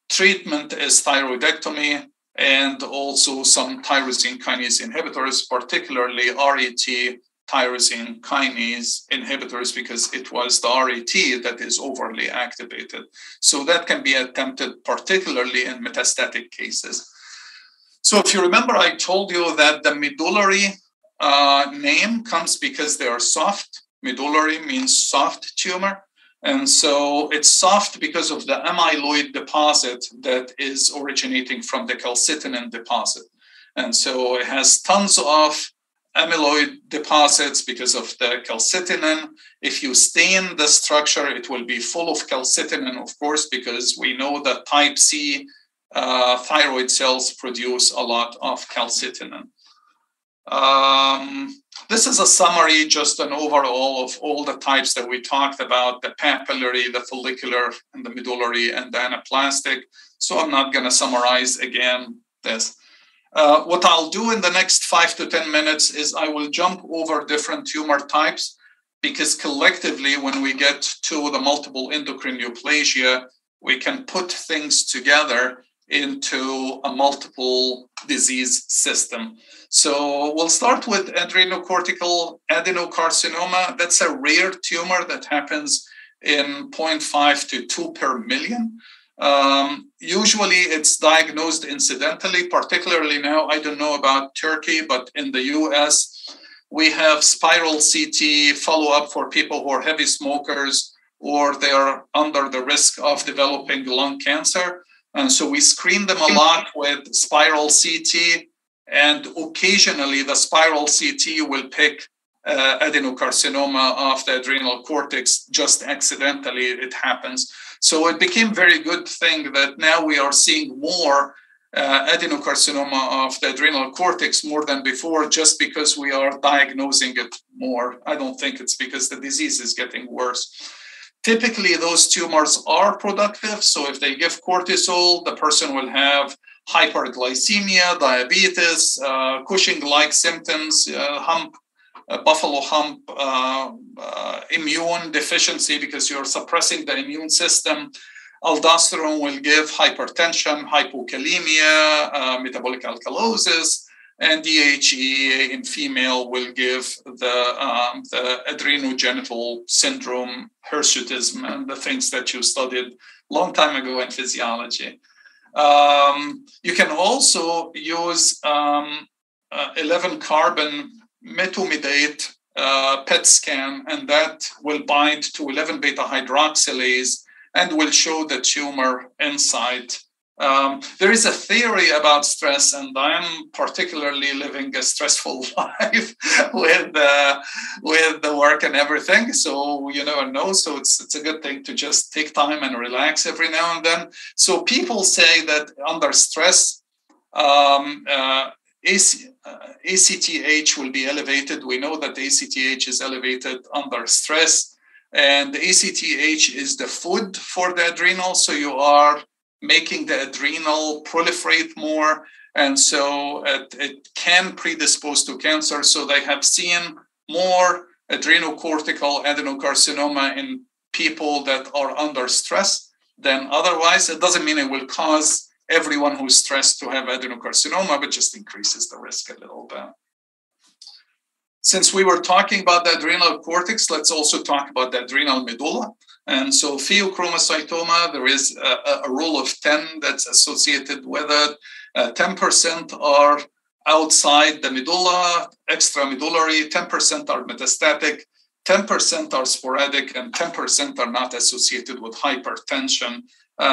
Treatment is thyroidectomy and also some tyrosine kinase inhibitors, particularly RET tyrosine kinase inhibitors, because it was the RET that is overly activated. So that can be attempted particularly in metastatic cases. So if you remember, I told you that the medullary name comes because they are soft. Medullary means soft tumor. And so it's soft because of the amyloid deposit that is originating from the calcitonin deposit. And so it has tons of amyloid deposits because of the calcitonin. If you stain the structure, it will be full of calcitonin, of course, because we know that type C thyroid cells produce a lot of calcitonin. This is a summary, just an overall of all the types that we talked about, the papillary, the follicular, and the medullary, and the anaplastic. So I'm not going to summarize again this. What I'll do in the next 5 to 10 minutes is I will jump over different tumor types, because collectively, when we get to the multiple endocrine neoplasia, we can put things together into a multiple disease system. So we'll start with adrenocortical adenocarcinoma. That's a rare tumor that happens in 0.5 to 2 per million. Usually it's diagnosed incidentally, particularly now, I don't know about Turkey, but in the US, we have spiral CT follow-up for people who are heavy smokers or they are under the risk of developing lung cancer. And so we screen them a lot with spiral CT, and occasionally the spiral CT will pick adenocarcinoma of the adrenal cortex. Just accidentally it happens. So it became a very good thing that now we are seeing more adenocarcinoma of the adrenal cortex more than before, just because we are diagnosing it more. I don't think it's because the disease is getting worse. Typically, those tumors are productive. So if they give cortisol, the person will have hyperglycemia, diabetes, Cushing-like symptoms, buffalo hump, immune deficiency, because you're suppressing the immune system. Aldosterone will give hypertension, hypokalemia, metabolic alkalosis, and DHEA in female will give the adrenogenital syndrome, hirsutism, and the things that you studied a long time ago in physiology. You can also use 11-carbon metomidate PET scan, and that will bind to 11-beta hydroxylase and will show the tumor inside. There is a theory about stress, and I'm particularly living a stressful life with the work and everything. So you never know. So it's a good thing to just take time and relax every now and then. So people say that under stress, ACTH will be elevated. We know that ACTH is elevated under stress. And the ACTH is the food for the adrenal. So you are making the adrenal proliferate more. And so it can predispose to cancer. So they have seen more adrenocortical adenocarcinoma in people that are under stress than otherwise. It doesn't mean it will cause everyone who's stressed to have adenocarcinoma, but just increases the risk a little bit. Since we were talking about the adrenal cortex, let's also talk about the adrenal medulla. And so pheochromocytoma, there is a rule of 10 that's associated with it. 10% are outside the medulla, extramedullary, 10% are metastatic, 10% are sporadic, and 10% are not associated with hypertension.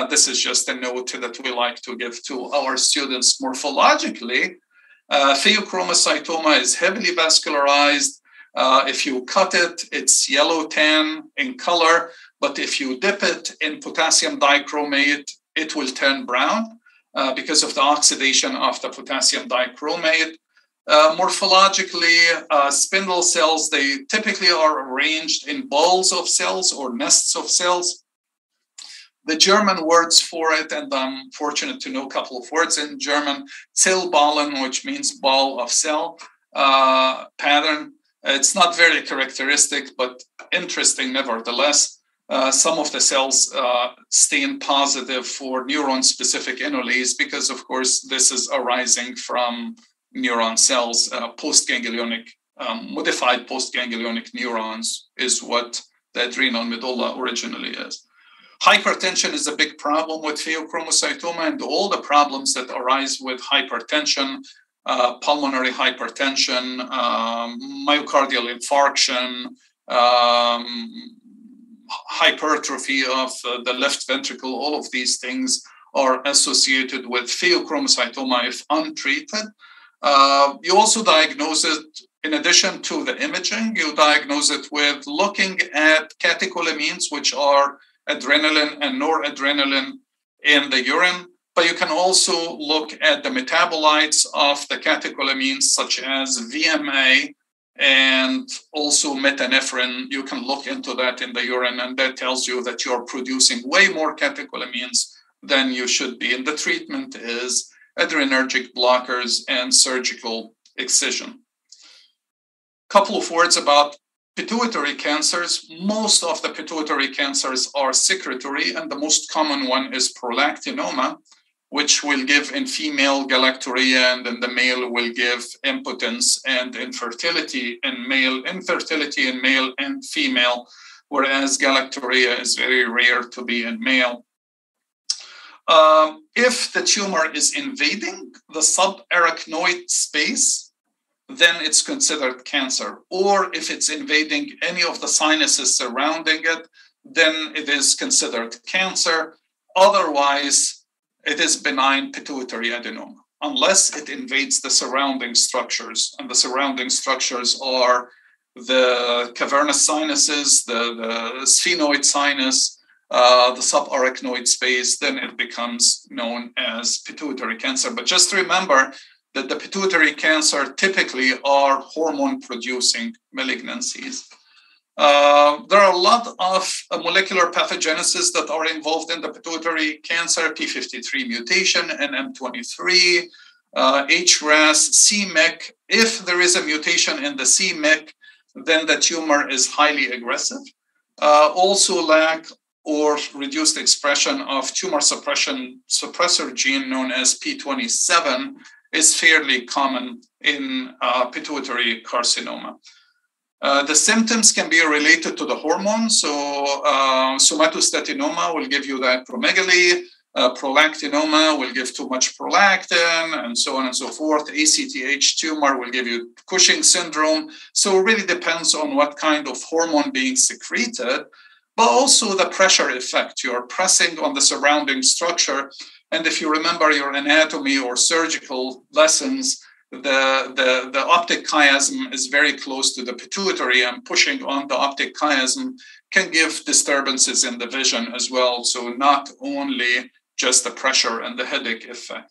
This is just a note that we like to give to our students. Morphologically, pheochromocytoma is heavily vascularized. If you cut it, it's yellow tan in color, but if you dip it in potassium dichromate, it will turn brown because of the oxidation of the potassium dichromate. Morphologically, spindle cells, they typically are arranged in balls of cells or nests of cells. The German words for it, and I'm fortunate to know a couple of words in German, Zellballen, which means ball of cell pattern. It's not very characteristic, but interesting nevertheless. Some of the cells stain positive for neuron-specific enolase because, of course, this is arising from neuron cells. Postganglionic, modified postganglionic neurons is what the adrenal medulla originally is. Hypertension is a big problem with pheochromocytoma, and all the problems that arise with hypertension, pulmonary hypertension, myocardial infarction, hypertrophy of the left ventricle, all of these things are associated with pheochromocytoma if untreated. You also diagnose it, in addition to the imaging, you diagnose it with looking at catecholamines, which are adrenaline and noradrenaline in the urine, but you can also look at the metabolites of the catecholamines, such as VMA and also metanephrine. You can look into that in the urine, and that tells you that you're producing way more catecholamines than you should be. And the treatment is adrenergic blockers and surgical excision. Couple of words about pituitary cancers. Most of the pituitary cancers are secretory, and the most common one is prolactinoma, which will give in female galactorrhea, and in the male will give impotence and infertility in male, infertility in male and female, whereas galactorrhea is very rare to be in male. If the tumor is invading the subarachnoid space, then it's considered cancer. Or if it's invading any of the sinuses surrounding it, then it is considered cancer. Otherwise, it is benign pituitary adenoma, unless it invades the surrounding structures. And the surrounding structures are the cavernous sinuses, the sphenoid sinus, the subarachnoid space, then it becomes known as pituitary cancer. But just remember that the pituitary cancer typically are hormone-producing malignancies. There are a lot of molecular pathogenesis that are involved in the pituitary cancer: P53 mutation, NM23, HRAS, c-MEC. If there is a mutation in the c-MEC, then the tumor is highly aggressive. Also lack or reduced expression of tumor suppressor gene known as P27 is fairly common in pituitary carcinoma. The symptoms can be related to the hormone. So somatostatinoma will give you that acromegaly, prolactinoma will give too much prolactin, and so on and so forth. ACTH tumor will give you Cushing syndrome. So it really depends on what kind of hormone being secreted, but also the pressure effect. You're pressing on the surrounding structure. And if you remember your anatomy or surgical lessons, the optic chiasm is very close to the pituitary, and pushing on the optic chiasm can give disturbances in the vision as well. So not only just the pressure and the headache effect.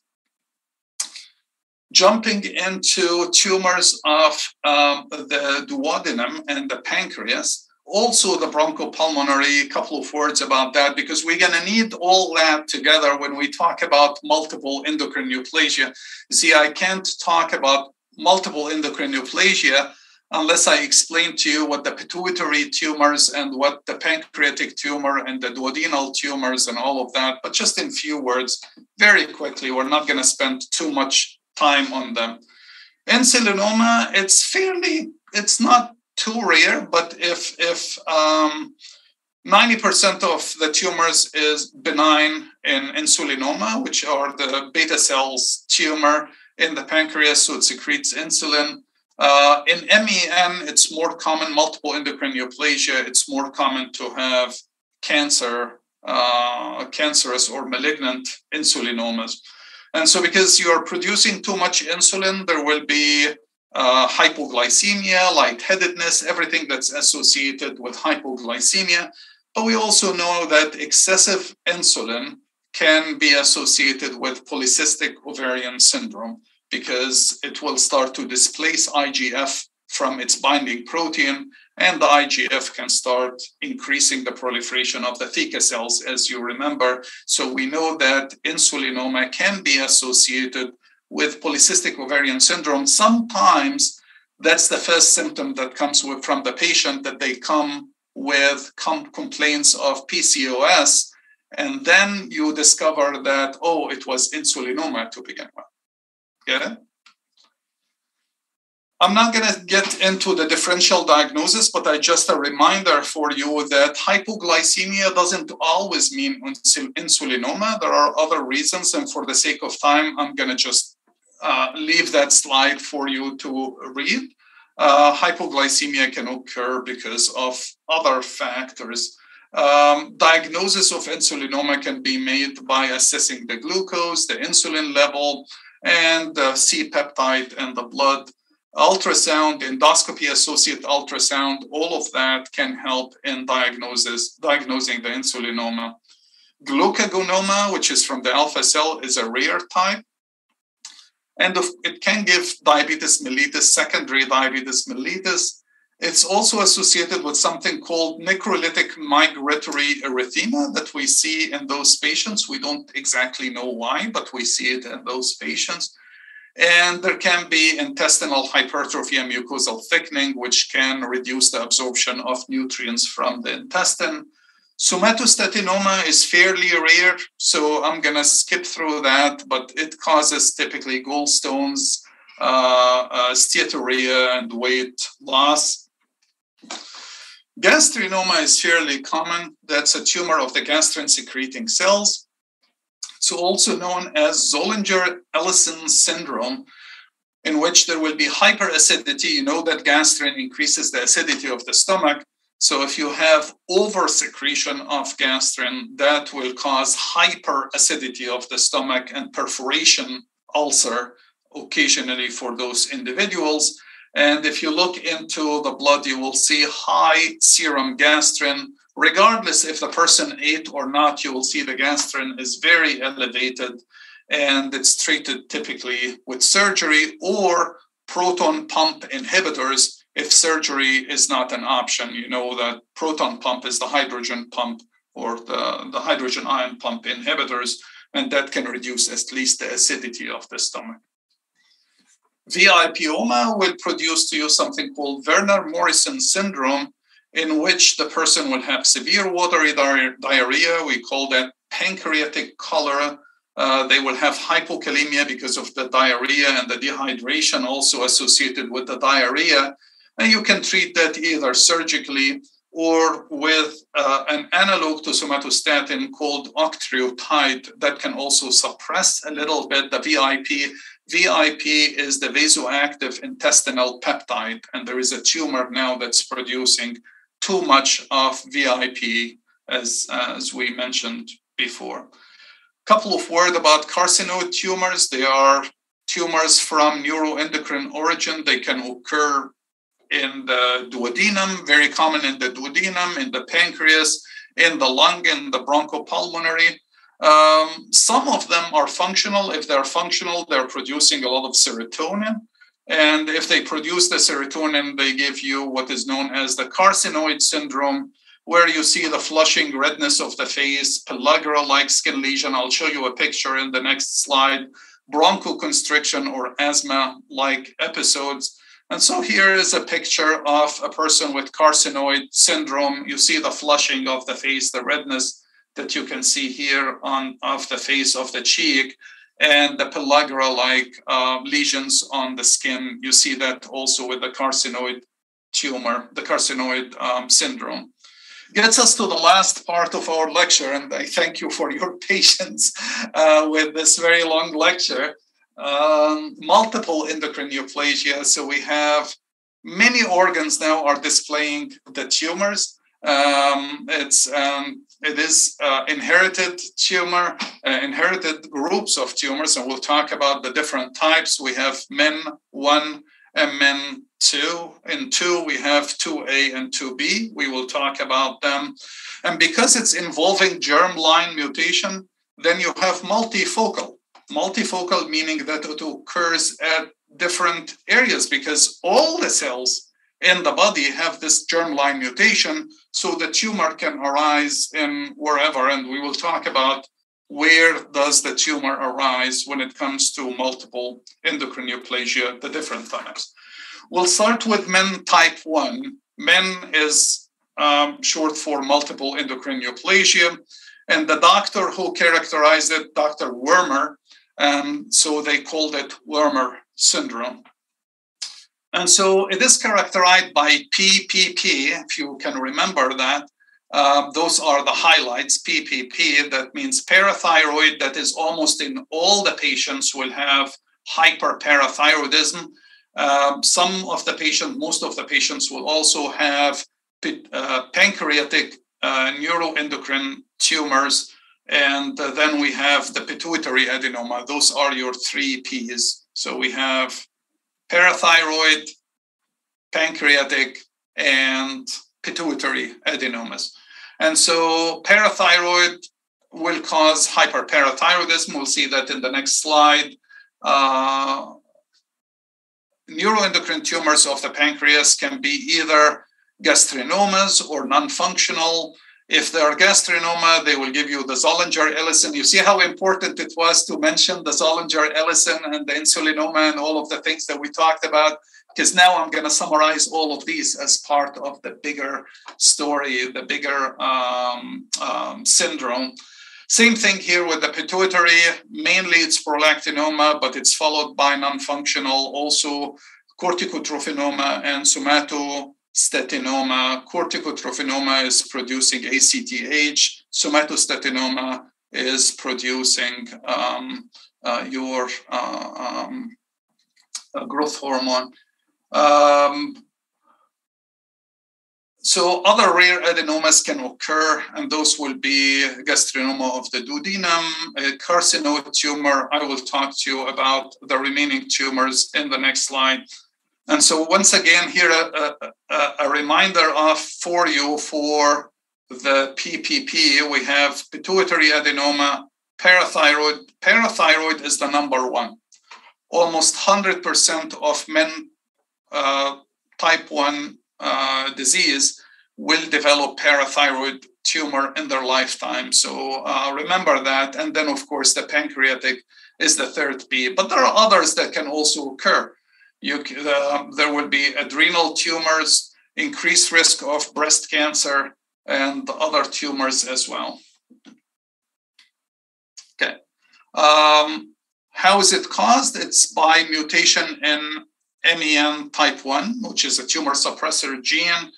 Jumping into tumors of the duodenum and the pancreas, Also the bronchopulmonary, a couple of words about that, because we're going to need all that together when we talk about multiple endocrine neoplasia. You see, I can't talk about multiple endocrine neoplasia unless I explain to you what the pituitary tumors and what the pancreatic tumor and the duodenal tumors and all of that, but just in few words, very quickly, we're not going to spend too much time on them. Insulinoma, it's not too rare, but if 90% of the tumors is benign in insulinoma, which are the beta cells tumor in the pancreas, so it secretes insulin. In MEN, it's more common, multiple endocrine neoplasia, it's more common to have cancer, cancerous or malignant insulinomas. And so because you are producing too much insulin, there will be hypoglycemia, lightheadedness, everything that's associated with hypoglycemia. But we also know that excessive insulin can be associated with polycystic ovarian syndrome because it will start to displace IGF from its binding protein, and the IGF can start increasing the proliferation of the theca cells, as you remember. So we know that insulinoma can be associated with polycystic ovarian syndrome. Sometimes that's the first symptom that comes from the patient, that they come with complaints of PCOS, and then you discover that, oh, it was insulinoma to begin with. Get it? I'm not going to get into the differential diagnosis, but just a reminder for you that hypoglycemia doesn't always mean insulinoma. There are other reasons, and for the sake of time, I'm going to just leave that slide for you to read. Hypoglycemia can occur because of other factors. Diagnosis of insulinoma can be made by assessing the glucose, the insulin level, and the C-peptide in the blood. Ultrasound, endoscopy associated ultrasound, all of that can help in diagnosing the insulinoma. Glucagonoma, which is from the alpha cell, is a rare type. And it can give diabetes mellitus, secondary diabetes mellitus. It's also associated with something called necrolytic migratory erythema that we see in those patients. We don't exactly know why, but we see it in those patients. And there can be intestinal hypertrophy and mucosal thickening, which can reduce the absorption of nutrients from the intestine. Somatostatinoma is fairly rare, so I'm going to skip through that, but it causes typically gallstones, steatorrhea, and weight loss. Gastrinoma is fairly common. That's a tumor of the gastrin-secreting cells. It's also known as Zollinger-Ellison syndrome, in which there will be hyperacidity. You know that gastrin increases the acidity of the stomach. So if you have over-secretion of gastrin, that will cause hyperacidity of the stomach and perforation ulcer occasionally for those individuals. And if you look into the blood, you will see high serum gastrin. Regardless if the person ate or not, you will see the gastrin is very elevated, and it's treated typically with surgery or proton pump inhibitors if surgery is not an option. You know that proton pump is the hydrogen pump or the hydrogen ion pump inhibitors, and that can reduce at least the acidity of the stomach. VIPoma will produce to you something called Werner-Morrison syndrome, in which the person will have severe watery diarrhea. We call that pancreatic cholera. They will have hypokalemia because of the diarrhea and the dehydration also associated with the diarrhea. And you can treat that either surgically or with an analog to somatostatin called octreotide that can also suppress a little bit the VIP. VIP is the vasoactive intestinal peptide, and there is a tumor now that's producing too much of VIP, as we mentioned before. Couple of words about carcinoid tumors. They are tumors from neuroendocrine origin. They can occur in the duodenum, very common in the duodenum, in the pancreas, in the lung, in the bronchopulmonary. Some of them are functional. If they're functional, they're producing a lot of serotonin. And if they produce the serotonin, they give you what is known as the Carcinoid Syndrome, where you see the flushing redness of the face, pellagra-like skin lesion. I'll show you a picture in the next slide, bronchoconstriction or asthma-like episodes. And so here is a picture of a person with Carcinoid Syndrome. You see the flushing of the face, the redness that you can see here of the face of the cheek, and the pellagra-like lesions on the skin. You see that also with the carcinoid tumor, the Carcinoid Syndrome. Gets us to the last part of our lecture, and I thank you for your patience with this very long lecture. Multiple endocrine neoplasia. So we have many organs now are displaying the tumors. It is inherited tumor, inherited groups of tumors, and we'll talk about the different types. We have MEN1 and MEN2. In 2, we have 2A and 2B. We will talk about them. And because it's involving germline mutation, then you have multifocal. Multifocal meaning that it occurs at different areas because all the cells in the body have this germline mutation, so the tumor can arise in wherever. And we will talk about where does the tumor arise when it comes to multiple endocrine neoplasia, the different types. We'll start with MEN type 1. MEN is short for multiple endocrine neoplasia. And the doctor who characterized it, Dr. Wermer, so they called it Wermer syndrome. And so it is characterized by PPP, if you can remember that. Those are the highlights, PPP. That means parathyroid, that is almost in all the patients will have hyperparathyroidism. Some of the patients, most of the patients will also have pancreatic neuroendocrine tumors. And then we have the pituitary adenoma. Those are your 3 Ps. So we have parathyroid, pancreatic, and pituitary adenomas. And so parathyroid will cause hyperparathyroidism. We'll see that in the next slide. Neuroendocrine tumors of the pancreas can be either gastrinomas or non-functional. If they are gastrinoma, they will give you the Zollinger-Ellison. You see how important it was to mention the Zollinger-Ellison and the insulinoma and all of the things that we talked about, because now I'm going to summarize all of these as part of the bigger story, the bigger syndrome. Same thing here with the pituitary. Mainly it's prolactinoma, but it's followed by non-functional, also corticotrophinoma and somatostatinoma. Corticotrophinoma is producing ACTH. Somatostatinoma is producing your growth hormone. So other rare adenomas can occur, and those will be gastrinoma of the duodenum, a carcinoid tumor. I will talk to you about the remaining tumors in the next slide. And so once again, here a reminder for you for the PPP. We have pituitary adenoma, parathyroid. Parathyroid is the number 1. Almost 100% of men type 1 disease will develop parathyroid tumor in their lifetime. So remember that. And then, of course, the pancreatic is the 3rd P. But there are others that can also occur. There will be adrenal tumors, increased risk of breast cancer, and other tumors as well. Okay. How is it caused? It's by mutation in MEN type 1, which is a tumor suppressor gene.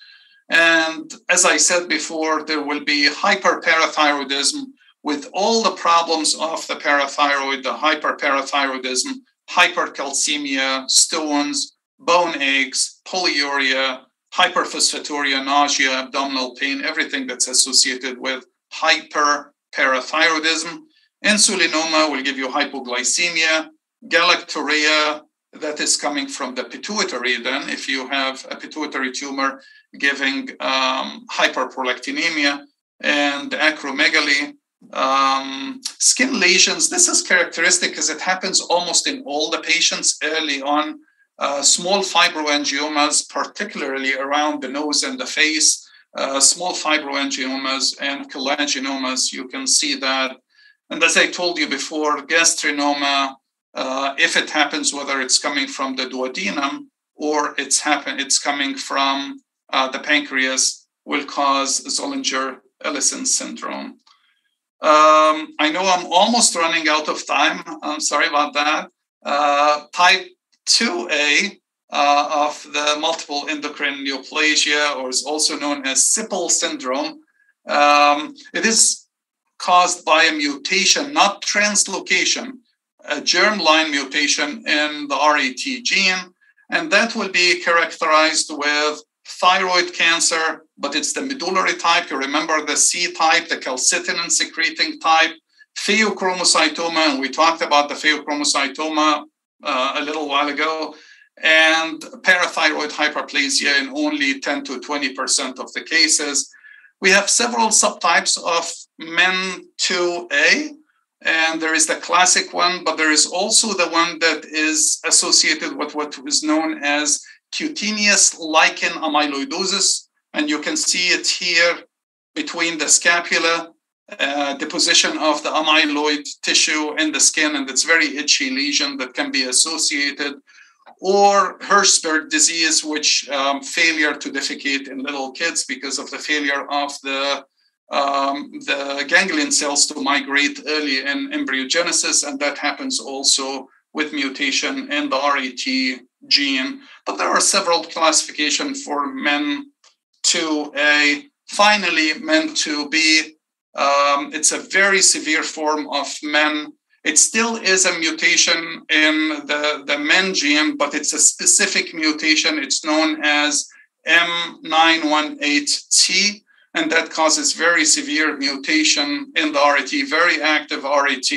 And as I said before, there will be hyperparathyroidism with all the problems of the parathyroid, the hyperparathyroidism, hypercalcemia, stones, bone aches, polyuria, hyperphosphaturia, nausea, abdominal pain, everything that's associated with hyperparathyroidism. Insulinoma will give you hypoglycemia, galactorrhea, that is coming from the pituitary then, if you have a pituitary tumor giving hyperprolactinemia, and acromegaly. Skin lesions, this is characteristic because it happens almost in all the patients early on small fibroangiomas, particularly around the nose and the face, small fibroangiomas and cholangiomas. You can see that. And as I told you before, gastrinoma, if it happens, whether it's coming from the duodenum or it's coming from the pancreas, will cause Zollinger-Ellison syndrome. I know I'm almost running out of time. I'm sorry about that. Type 2A of the multiple endocrine neoplasia, or is also known as Sippel syndrome. It is caused by a mutation, not translocation, a germline mutation in the RET gene, and that will be characterized with thyroid cancer, but it's the medullary type. You remember the C type, the calcitonin secreting type, pheochromocytoma, and we talked about the pheochromocytoma a little while ago, and parathyroid hyperplasia in only 10 to 20% of the cases. We have several subtypes of MEN2A, and there is the classic one, but there is also the one that is associated with what is known as cutaneous lichen amyloidosis. And you can see it here between the scapula, deposition of the amyloid tissue in the skin, and it's very itchy lesion that can be associated, or Hirschberg disease, which failure to defecate in little kids because of the failure of the ganglion cells to migrate early in embryogenesis, and that happens also with mutation in the RET gene. But there are several classifications for MEN2A. Finally, MEN2B, it's a very severe form of MEN. It still is a mutation in the MEN gene, but it's a specific mutation. It's known as M918T, and that causes very severe mutation in the RET, very active RET,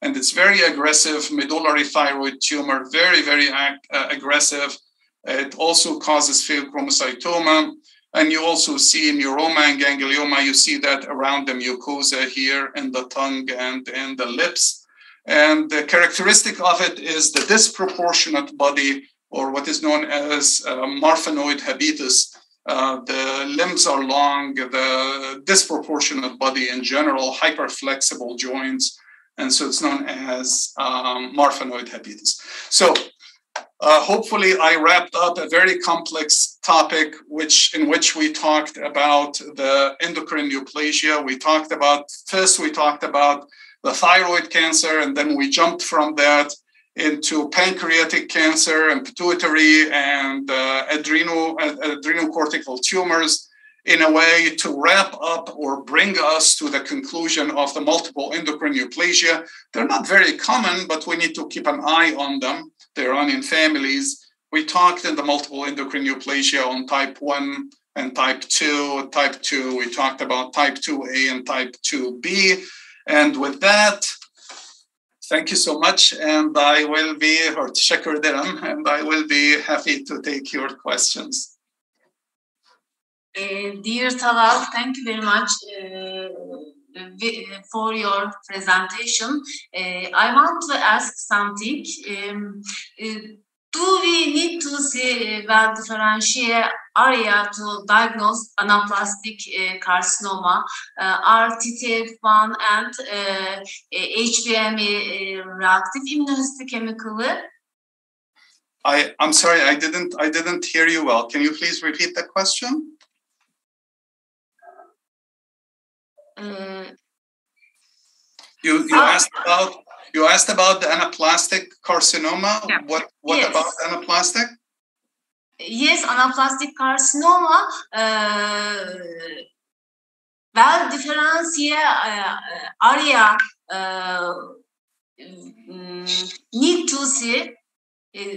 and it's very aggressive medullary thyroid tumor, very, very aggressive. It also causes pheochromocytoma, and you also see neuroma and ganglioma. You see that around the mucosa here in the tongue and in the lips. And the characteristic of it is the disproportionate body, or what is known as marfanoid habitus. The limbs are long, the disproportionate body in general, hyperflexible joints, and so it's known as marfanoid habitus. So hopefully I wrapped up a very complex topic in which we talked about the endocrine neoplasia. We talked about the thyroid cancer, and then we jumped from that into pancreatic cancer and pituitary and adrenocortical tumors, in a way to wrap up or bring us to the conclusion of the multiple endocrine neoplasia. They're not very common, but we need to keep an eye on them. They run in families. We talked in the multiple endocrine neoplasia on type 1 and type 2. Type 2, we talked about type 2A and type 2B. And with that, thank you so much. And I will be, or Teşekkür ederim, and I will be happy to take your questions. Dear Talal, thank you very much for your presentation. I want to ask something. Do we need to see well-differentiated area to diagnose anaplastic carcinoma, RTTF1 and HBME reactive immunohistochemically? I'm sorry, I didn't hear you well. Can you please repeat the question? You asked about the anaplastic carcinoma. Yeah. What yes. About anaplastic? Yes, anaplastic carcinoma. Well, differentiate area need to see.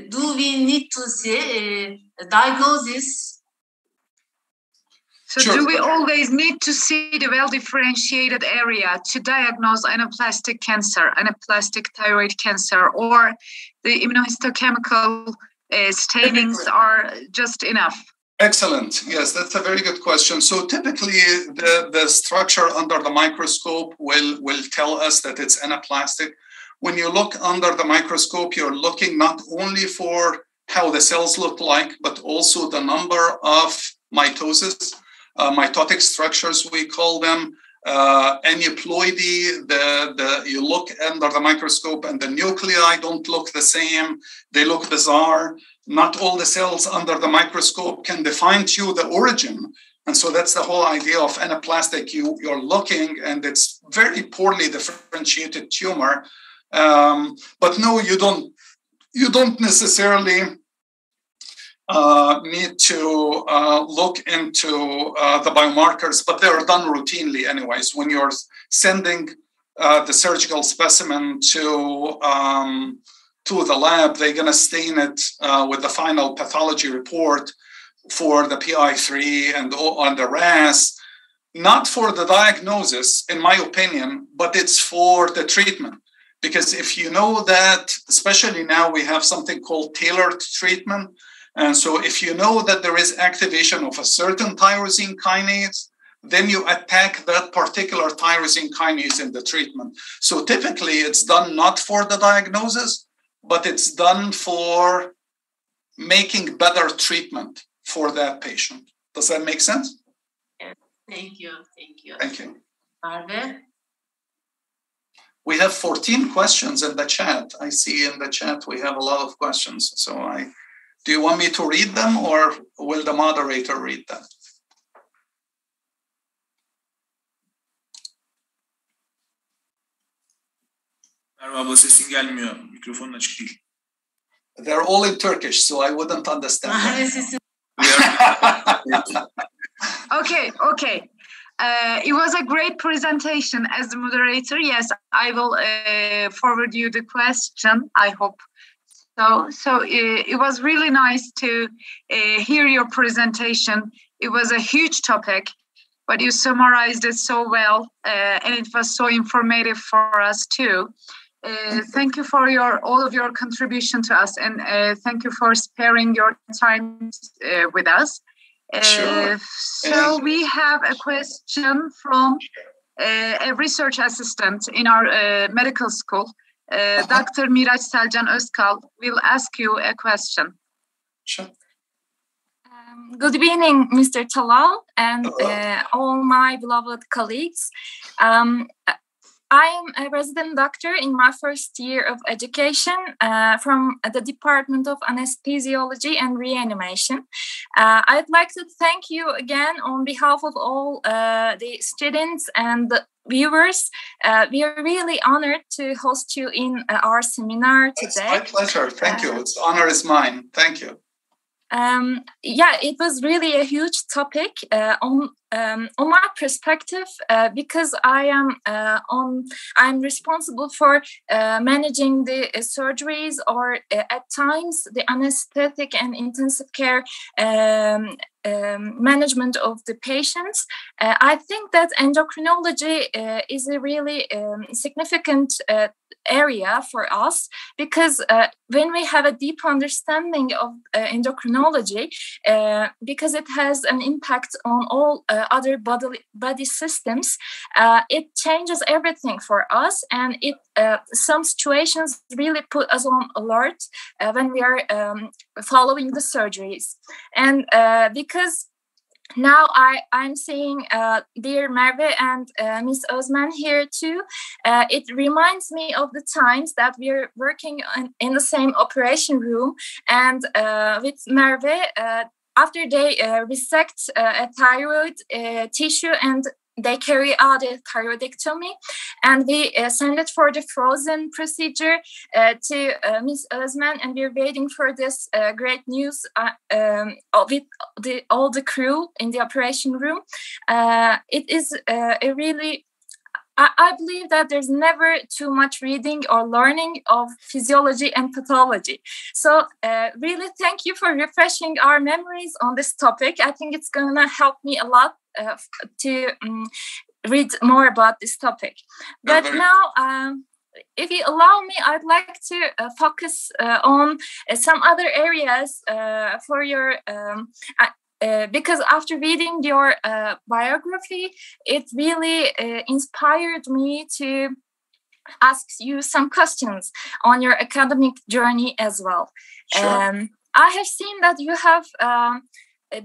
Do we need to see diagnosis? So sure. Do we always need to see the well-differentiated area to diagnose anaplastic cancer, anaplastic thyroid cancer, or the immunohistochemical stainings are just enough? Excellent. Yes, that's a very good question. So typically the structure under the microscope will tell us that it's anaplastic. When you look under the microscope, you're looking not only for how the cells look like, but also the number of mitosis, mitotic structures, we call them, aneuploidy. You look under the microscope and the nuclei don't look the same. They look bizarre. Not all the cells under the microscope can define to you the origin. And so that's the whole idea of anaplastic. You're looking and it's very poorly differentiated tumor. But no, you don't necessarily need to look into the biomarkers, but they're done routinely anyways. When you're sending the surgical specimen to the lab, they're going to stain it with the final pathology report for the PI3 and on the RAS, not for the diagnosis, in my opinion, but it's for the treatment. Because if you know that, especially now we have something called tailored treatment. And so if you know that there is activation of a certain tyrosine kinase, then you attack that particular tyrosine kinase in the treatment. So typically it's done not for the diagnosis, but it's done for making better treatment for that patient. Does that make sense? Yes. Thank you. Thank you. Thank you. Merve? We have 14 questions in the chat. I see in the chat we have a lot of questions. So do you want me to read them or will the moderator read them? Merve abla sesin gelmiyor. Mikrofonun açık değil. They're all in Turkish, so I wouldn't understand. Okay. It was a great presentation as the moderator. Yes, I will forward you the question, I hope. So it was really nice to hear your presentation. It was a huge topic, but you summarized it so well, and it was so informative for us too. Thank you for all of your contribution to us, and thank you for sparing your time with us. Sure. So we have a question from a research assistant in our medical school. Dr. Miraç Selcan Özkal will ask you a question. Sure. Good evening, Mr. Talal and all my beloved colleagues. I am a resident doctor in my first year of education from the Department of Anesthesiology and Reanimation. I'd like to thank you again on behalf of all the students and the viewers. We are really honored to host you in our seminar today. It's my pleasure. Thank you. It's honor is mine. Thank you. It was really a huge topic on my perspective because I'm responsible for managing the surgeries or at times the anesthetic and intensive care management of the patients. I think that endocrinology is a really significant area for us because when we have a deep understanding of endocrinology, because it has an impact on all other body systems, it changes everything for us, and it some situations really put us on alert when we are following the surgeries. And because now I'm seeing dear Merve and Miss ÖZMEN here too. It reminds me of the times that we're working in the same operation room, and with Merve, after they resect a thyroid tissue and they carry out a thyroidectomy, and we send it for the frozen procedure to Miss ÖZMEN, and we're waiting for this great news with all the crew in the operation room. It is a really, I believe that there's never too much reading or learning of physiology and pathology. So really thank you for refreshing our memories on this topic. I think it's going to help me a lot to read more about this topic. But now, if you allow me, I'd like to focus on some other areas for your because after reading your biography, it really inspired me to ask you some questions on your academic journey as well. Sure. I have seen that you have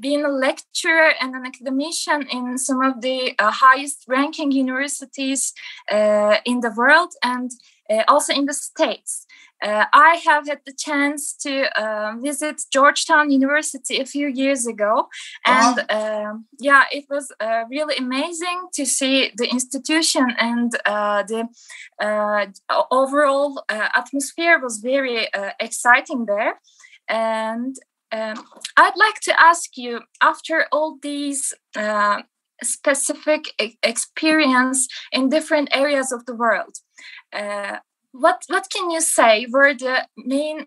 been a lecturer and an academician in some of the highest ranking universities in the world and also in the States. I have had the chance to visit Georgetown University a few years ago. And it was really amazing to see the institution, and the overall atmosphere was very exciting there. And I'd like to ask you, after all these specific experience in different areas of the world, what can you say were the main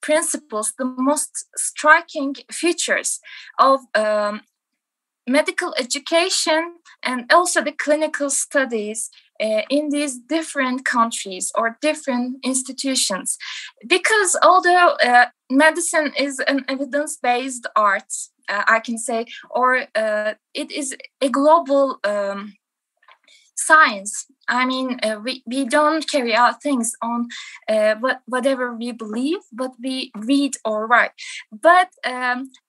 principles, the most striking features of medical education and also the clinical studies in these different countries or different institutions? Because although medicine is an evidence-based art, I can say, or it is a global science. I mean, we don't carry out things on whatever we believe, but we read or write. But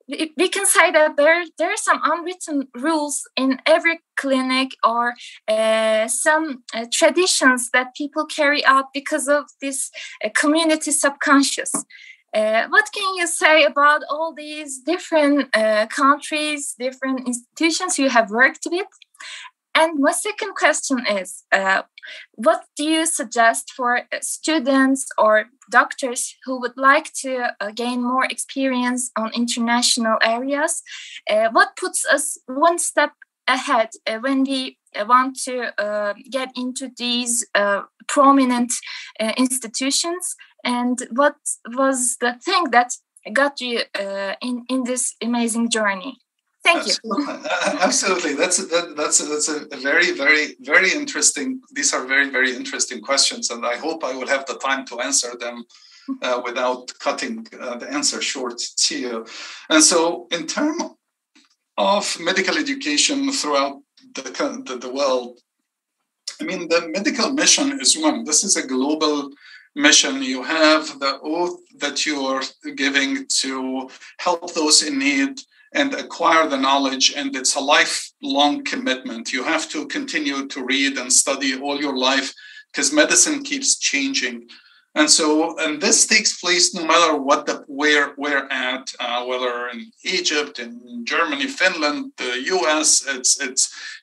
we can say that there are some unwritten rules in every clinic, or some traditions that people carry out because of this community subconscious. What can you say about all these different countries, different institutions you have worked with? And my second question is, what do you suggest for students or doctors who would like to gain more experience on international areas? What puts us one step ahead when we want to get into these prominent institutions? And what was the thing that got you in this amazing journey? Thank you. Absolutely. That's a very, very, very interesting. These are very, very interesting questions, and I hope I will have the time to answer them without cutting the answer short to you. And so, in terms of medical education throughout the world, I mean, the medical mission is one. This is a global mission. You have the oath that you are giving to help those in need and acquire the knowledge, and it's a lifelong commitment. You have to continue to read and study all your life because medicine keeps changing. And this takes place no matter where we're at, whether in Egypt, in Germany, Finland, the US.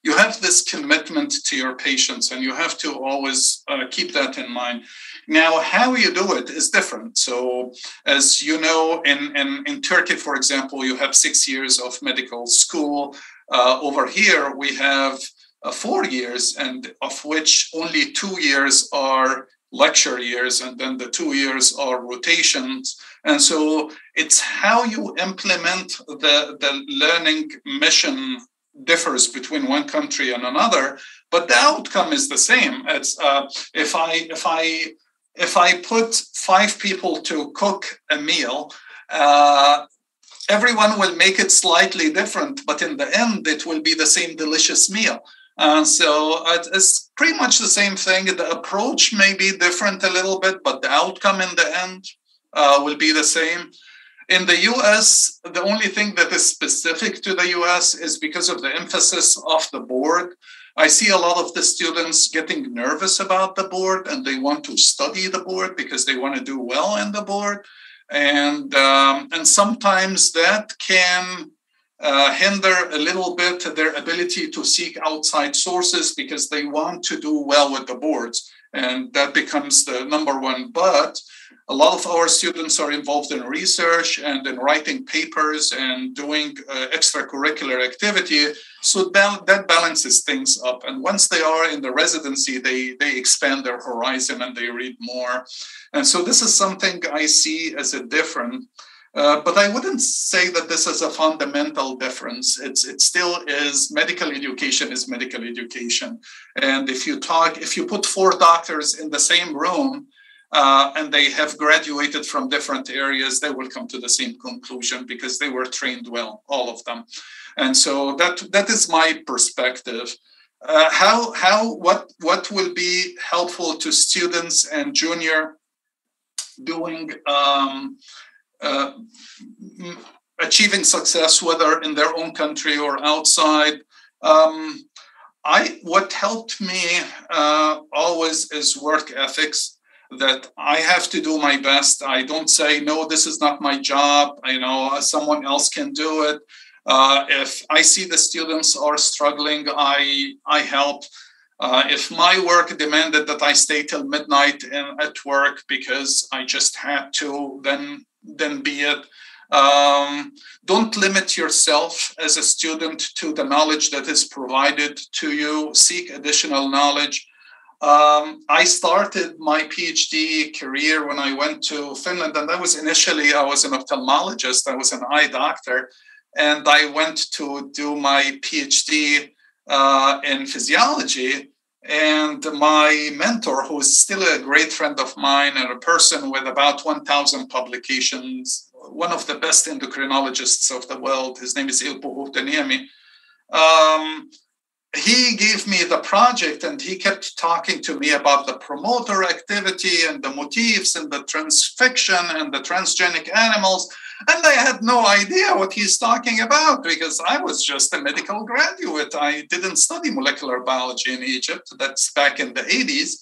You have this commitment to your patients, and you have to always keep that in mind. Now, how you do it is different. So, as you know, in Turkey, for example, you have 6 years of medical school. Over here, we have 4 years, and of which only 2 years are lecture years, and then the 2 years are rotations. And so it's how you implement the learning mission differs between one country and another, but the outcome is the same. It's if I put 5 people to cook a meal, everyone will make it slightly different, but in the end, it will be the same delicious meal. So it's pretty much the same thing. The approach may be different a little bit, but the outcome in the end will be the same. In the US, the only thing that is specific to the US is because of the emphasis of the board. I see a lot of the students getting nervous about the board, and they want to study the board because they want to do well in the board. And sometimes that can hinder a little bit their ability to seek outside sources because they want to do well with the boards. And that becomes the number one. But a lot of our students are involved in research and in writing papers and doing extracurricular activity. So that balances things up. And once they are in the residency, they expand their horizon and they read more. And so this is something I see as a different. But I wouldn't say that this is a fundamental difference. It still is. Medical education is medical education. And if you put 4 doctors in the same room and they have graduated from different areas, they will come to the same conclusion because they were trained well, all of them. And so that is my perspective. What will be helpful to students and junior doing achieving success, whether in their own country or outside. What helped me always is work ethics, that I have to do my best. I don't say, no, this is not my job. Someone else can do it. If I see the students are struggling, I help. If my work demanded that I stay till midnight at work because I just had to, then be it. Don't limit yourself as a student to the knowledge that is provided to you. Seek additional knowledge. I started my PhD career when I went to Finland, and I was an ophthalmologist. I was an eye doctor, and I went to do my PhD in physiology. And my mentor, who is still a great friend of mine and a person with about 1,000 publications, one of the best endocrinologists of the world, his name is EL-HEFNAWY. He gave me the project, and he kept talking to me about the promoter activity and the motifs and the transfiction and the transgenic animals. And I had no idea what he's talking about because I was just a medical graduate. I didn't study molecular biology in Egypt. That's back in the 80s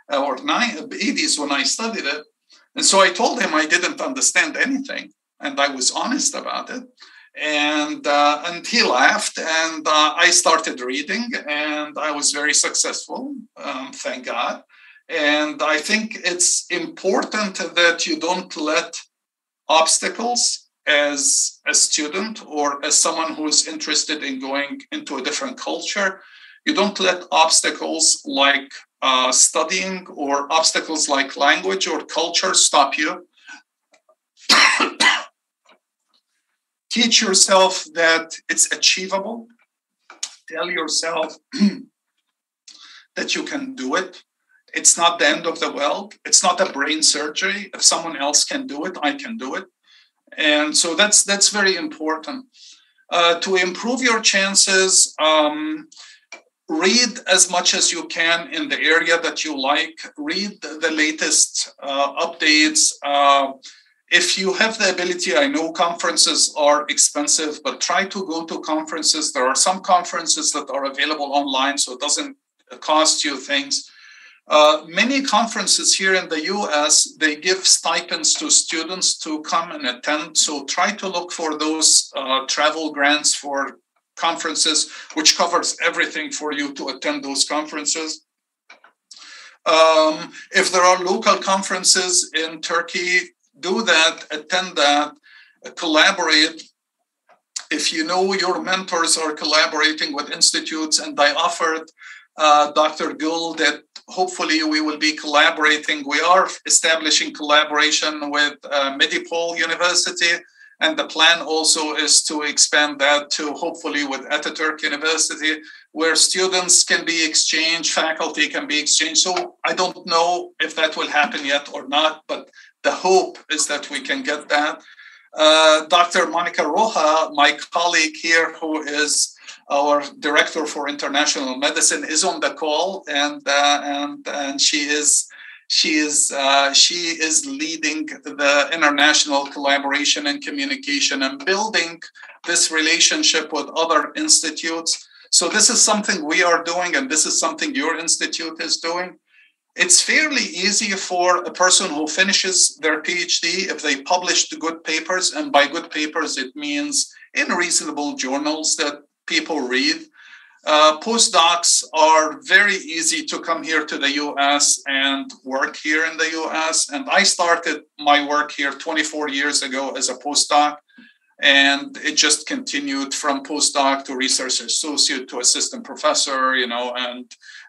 or 80s when I studied it. And so I told him I didn't understand anything, and I was honest about it. And he laughed, and I started reading, and I was very successful, thank God. And I think it's important that you don't let obstacles as a student or as someone who is interested in going into a different culture. You don't let obstacles like studying or obstacles like language or culture stop you. Teach yourself that it's achievable. Tell yourself that you can do it. It's not the end of the world. It's not a brain surgery. If someone else can do it, I can do it. And so that's very important. To improve your chances, read as much as you can in the area that you like. Read the latest updates. If you have the ability, I know conferences are expensive, but try to go to conferences. There are some conferences that are available online, so it doesn't cost you things. Many conferences here in the US, they give stipends to students to come and attend. So try to look for those travel grants for conferences, which covers everything for you to attend those conferences. If there are local conferences in Turkey, do that, attend that, collaborate. If you know your mentors are collaborating with institutes, and I offered Dr. Gul that hopefully we will be collaborating. We are establishing collaboration with Medipol University, and the plan also is to expand that to hopefully with Atatürk University, where students can be exchanged, faculty can be exchanged. So I don't know if that will happen yet or not, but the hope is that we can get that. Dr. Monica Roja, my colleague here, who is our director for international medicine, is on the call, and she is leading the international collaboration and communication and building this relationship with other institutes. So this is something we are doing, and this is something your institute is doing. It's fairly easy for a person who finishes their PhD if they published good papers, and by good papers, it means in reasonable journals that people read. Postdocs are very easy to come here to the US and work here in the US. And I started my work here 24 years ago as a postdoc, and it just continued from postdoc to research associate to assistant professor,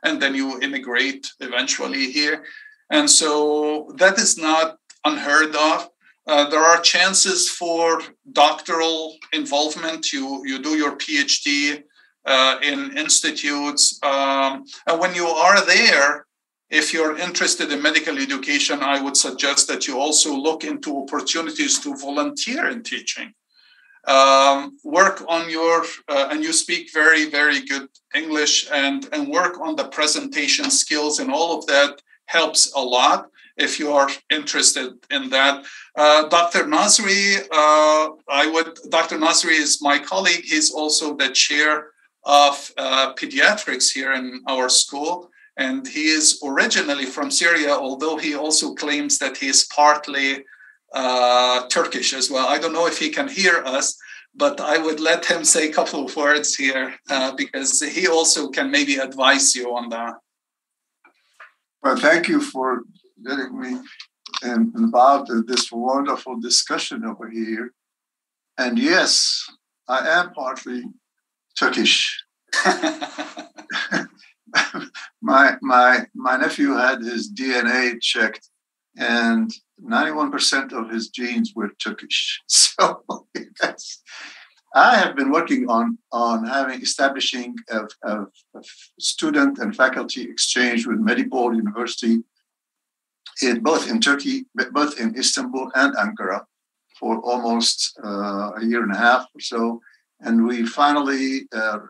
and then you immigrate eventually here. And so that is not unheard of. There are chances for doctoral involvement. You do your PhD in institutes. And when you are there, if you're interested in medical education, I would suggest that you also look into opportunities to volunteer in teaching. Work on your, and you speak very, very good English, and work on the presentation skills, and all of that helps a lot. if you are interested in that. Dr. Nasri, Dr. Nasri is my colleague. He's also the chair of pediatrics here in our school. And he is originally from Syria, although he also claims that he is partly Turkish as well. I don't know if he can hear us, but I would let him say a couple of words here because he also can maybe advise you on that. Well, thank you for getting me involved in this wonderful discussion over here. And yes, I am partly Turkish. My nephew had his DNA checked, and 91% of his genes were Turkish. So yes, I have been working on establishing a student and faculty exchange with Medipol University, both in Turkey, both in Istanbul and Ankara, for almost a year and a half or so. And we finally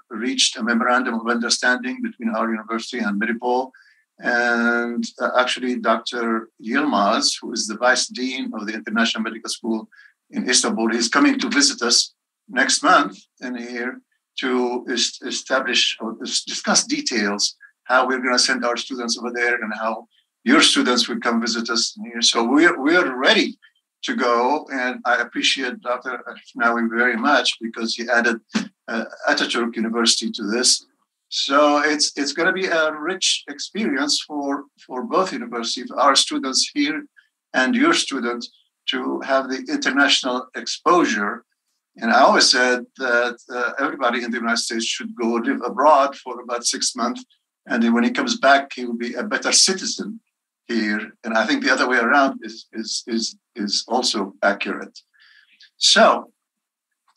reached a memorandum of understanding between our university and Medipol. And actually, Dr. Yilmaz, who is the Vice Dean of the International Medical School in Istanbul, is coming to visit us next month in here to establish or discuss details, how we're going to send our students over there and how your students will come visit us in here. So we're ready to go. And I appreciate Dr. EL-HEFNAWY very much because he added Atatürk University to this. So it's going to be a rich experience for both universities, our students here and your students, to have the international exposure. And I always said that everybody in the United States should go live abroad for about 6 months. And then when he comes back, he will be a better citizen here. And I think the other way around is also accurate. So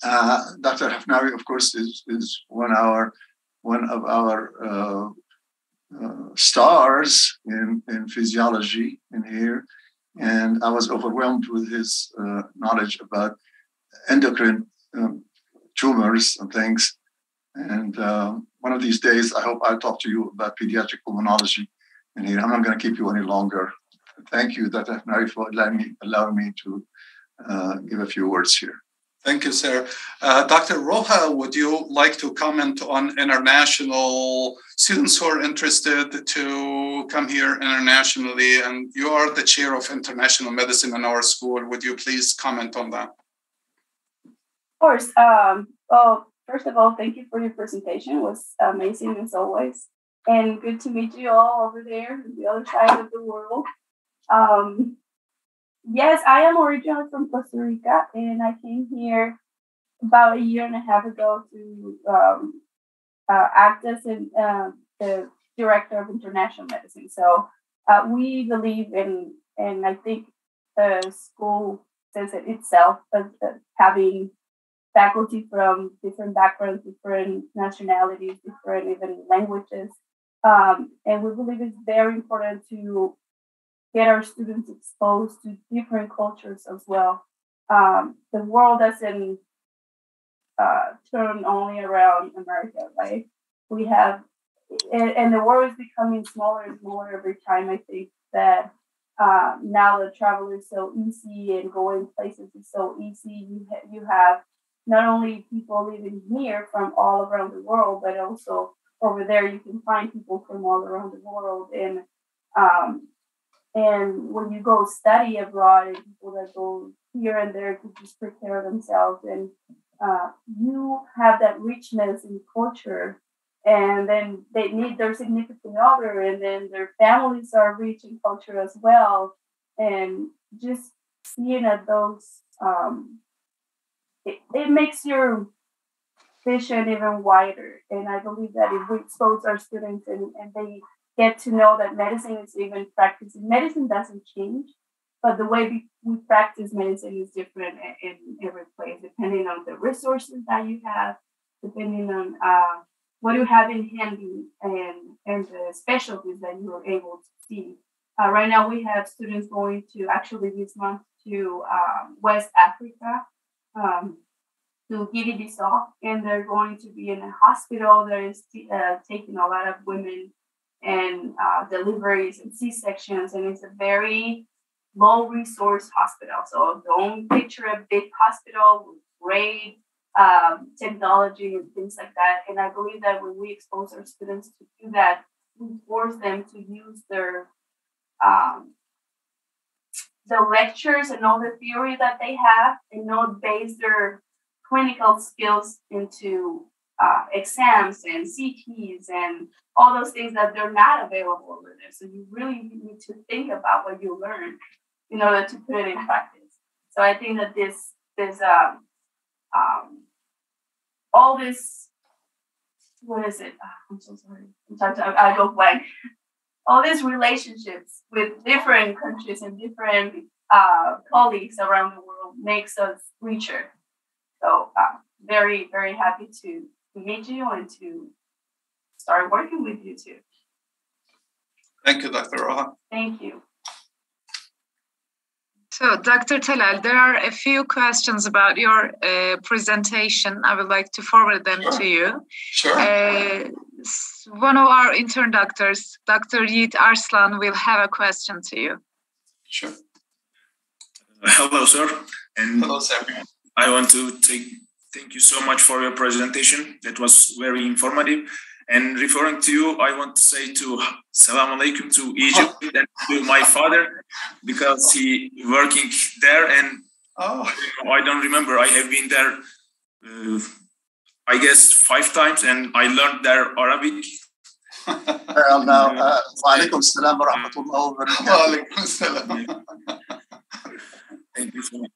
Dr. EL-HEFNAWY, of course, is one of our stars in physiology in here. And I was overwhelmed with his knowledge about endocrine tumors and things. And one of these days, I hope I'll talk to you about pediatric pulmonology in here. I'm not going to keep you any longer. Thank you, Dr. EL-HEFNAWY, for allowing me to give a few words here. Thank you, sir. Dr. Roha, would you like to comment on international students who are interested to come here internationally? And you are the chair of international medicine in our school. Would you please comment on that? Of course. Well, first of all, thank you for your presentation. It was amazing as always. And good to meet you all over there on the other side of the world. Yes, I am originally from Costa Rica, and I came here about a year and a half ago to act as the director of international medicine. So we believe in, and I think the school says it itself, as having faculty from different backgrounds, different nationalities, different even languages. And we believe it's very important to get our students exposed to different cultures as well. The world doesn't turn only around America, right? We have, and the world is becoming smaller and smaller every time. I think that now the travel is so easy and going places is so easy. You have not only people living here from all around the world, but also over there you can find people from all around the world. And when you go study abroad, and people that go here and there to just prepare themselves, and you have that richness in culture, and then they meet their significant other, and then their families are rich in culture as well. And just seeing at those, it makes your vision even wider. And I believe that if we expose our students and they get to know that medicine is even practiced. Medicine doesn't change, but the way we practice medicine is different in every place, depending on the resources that you have, depending on what you have in handy and the specialties that you are able to see. Right now, we have students going to, actually this month, to West Africa, to ED-İTİMİ, and they're going to be in a hospital that is taking a lot of women and deliveries and C-sections, and it's a very low resource hospital. So don't picture a big hospital with great technology and things like that. And I believe that when we expose our students to do that, we force them to use their the lectures and all the theory that they have, and not base their clinical skills into exams and CTs and all those things that they're not available over there. So you really need to think about what you learn in order to put it in practice. So I think that this all this, what is it? I'm so sorry. I go blank. All these relationships with different countries and different colleagues around the world makes us richer. So very, very happy to meet you and to start working with you too. Thank you, Dr. Roja. Thank you. So, Dr. Talal, there are a few questions about your presentation. I would like to forward them to you. Sure. One of our intern doctors, Dr. ED Arslan, will have a question to you. Sure. Hello, sir. And hello, sir. I want to thank you so much for your presentation. That was very informative. And referring to you, I want to say to Salam Alaikum to Egypt and to my father, because he working there, and I don't remember. I have been there, I guess 5 times, and I learned there Arabic. Well, now, wa alaikum salam wa rahmatullah wa barakatuh. Wa alaikum salam. Thank you so much.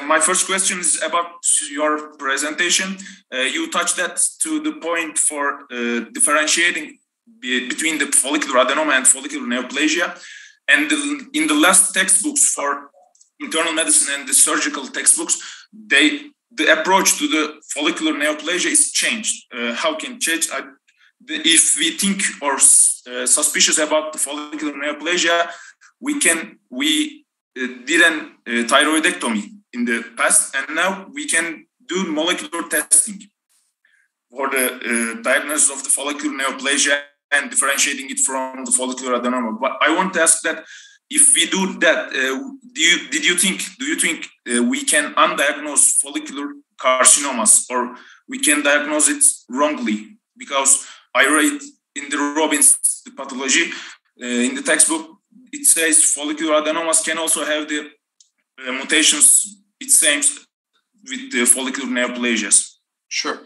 My first question is about your presentation. You touched that to the point for differentiating between the follicular adenoma and follicular neoplasia. And in the last textbooks for internal medicine and the surgical textbooks, the approach to the follicular neoplasia is changed. How can change? If we think or suspicious about the follicular neoplasia, we did an thyroidectomy in the past, and now we can do molecular testing for the diagnosis of the follicular neoplasia and differentiating it from the follicular adenoma. But I want to ask that if we do that, do you think we can undiagnose follicular carcinomas, or we can diagnose it wrongly? Because I read in the Robbins pathology in the textbook, it says follicular adenomas can also have the mutations, it seems, with the follicular neoplasias. Sure.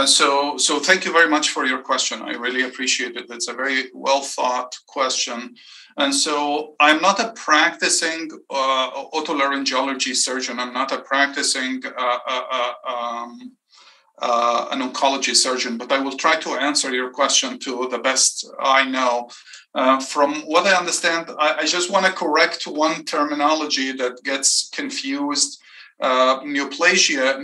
So thank you very much for your question. I really appreciate it. It's a very well thought question. And so I'm not a practicing otolaryngology surgeon. I'm not a practicing an oncology surgeon, but I will try to answer your question to the best I know. From what I understand, I just want to correct one terminology that gets confused. Neoplasia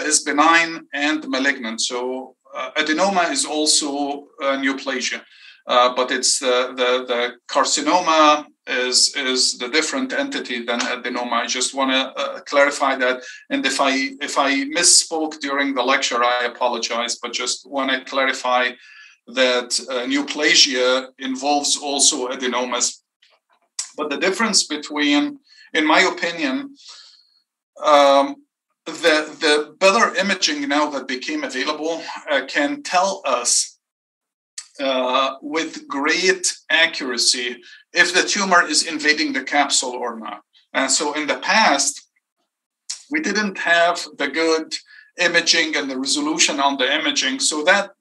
is benign and malignant. So adenoma is also neoplasia, but it's the carcinoma is the different entity than adenoma. I just want to clarify that. And if I misspoke during the lecture, I apologize, but just want to clarify that neoplasia involves also adenomas. But the difference between, in my opinion, the better imaging now that became available can tell us with great accuracy if the tumor is invading the capsule or not. And so in the past, we didn't have the good imaging and the resolution on the imaging, so that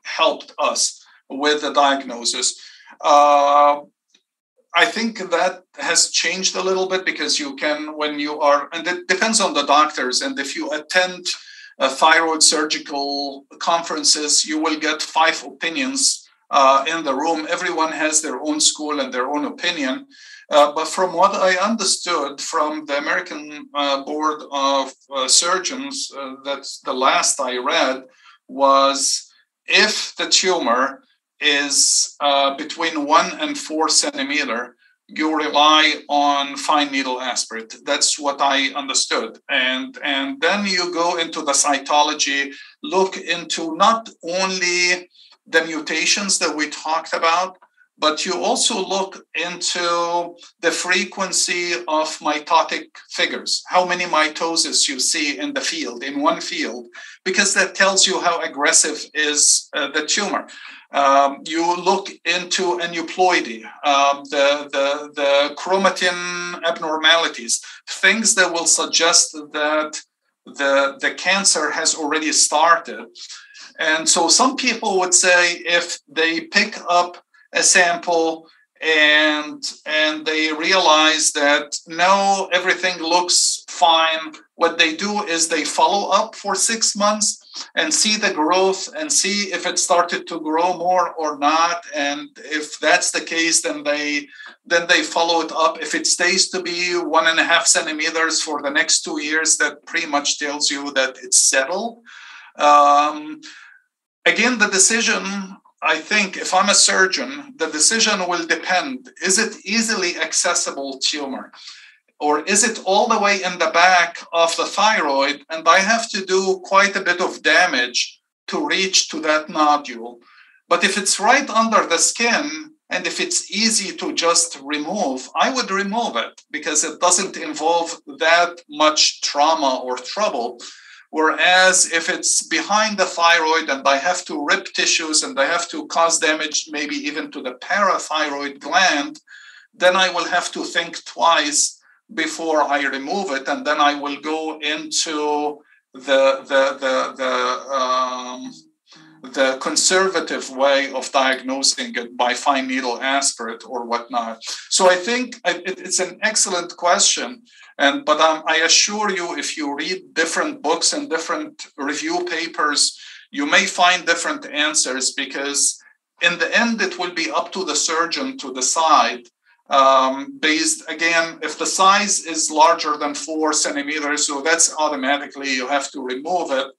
helped us with the diagnosis. I think that has changed a little bit, because you can, when you are, and it depends on the doctors, and if you attend thyroid surgical conferences, you will get 5 opinions in the room. Everyone has their own school and their own opinion. But from what I understood from the American Board of Surgeons, that's the last I read, was if the tumor is between 1 and 4 centimeter, you rely on fine needle aspirate. That's what I understood. And then you go into the cytology, look into not only the mutations that we talked about, but you also look into the frequency of mitotic figures, how many mitoses you see in the field, in one field, because that tells you how aggressive is the tumor. You look into aneuploidy, the chromatin abnormalities, things that will suggest that the cancer has already started. And so some people would say if they pick up a sample and they realize that no, everything looks fine, what they do is they follow up for 6 months and see the growth and see if it started to grow more or not. And if that's the case, then they follow it up. If it stays to be 1.5 centimeters for the next 2 years, that pretty much tells you that it's settled. Again, the decision, I think if I'm a surgeon, the decision will depend. Is it easily accessible tumor? Or is it all the way in the back of the thyroid? And I have to do quite a bit of damage to reach to that nodule. But if it's right under the skin, and if it's easy to just remove, I would remove it because it doesn't involve that much trauma or trouble. Whereas if it's behind the thyroid and I have to rip tissues and I have to cause damage, maybe even to the parathyroid gland, then I will have to think twice before I remove it. And then I will go into the conservative way of diagnosing it by fine needle aspirate or whatnot. So I think it's an excellent question. But I assure you, if you read different books and different review papers, you may find different answers because in the end, it will be up to the surgeon to decide based, again, if the size is larger than 4 centimeters, so that's automatically you have to remove it.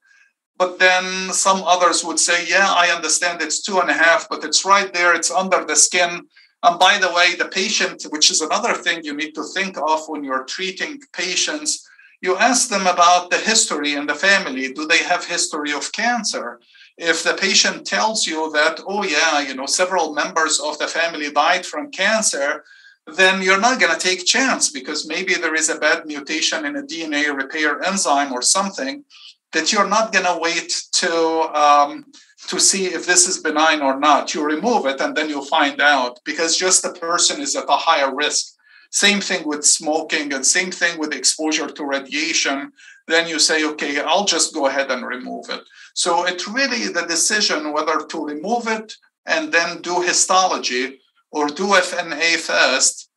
But then some others would say, yeah, I understand it's 2.5, but it's right there, it's under the skin. And by the way, the patient, which is another thing you need to think of when you're treating patients, you ask them about the history in the family. Do they have history of cancer? If the patient tells you that, oh yeah, several members of the family died from cancer, then you're not going to take chance because maybe there is a bad mutation in a DNA repair enzyme or something that you're not going to wait to see if this is benign or not. You remove it and then you'll find out because just the person is at a higher risk. Same thing with smoking and same thing with exposure to radiation. Then you say, okay, I'll just go ahead and remove it. So it's really the decision whether to remove it and then do histology or do FNA first.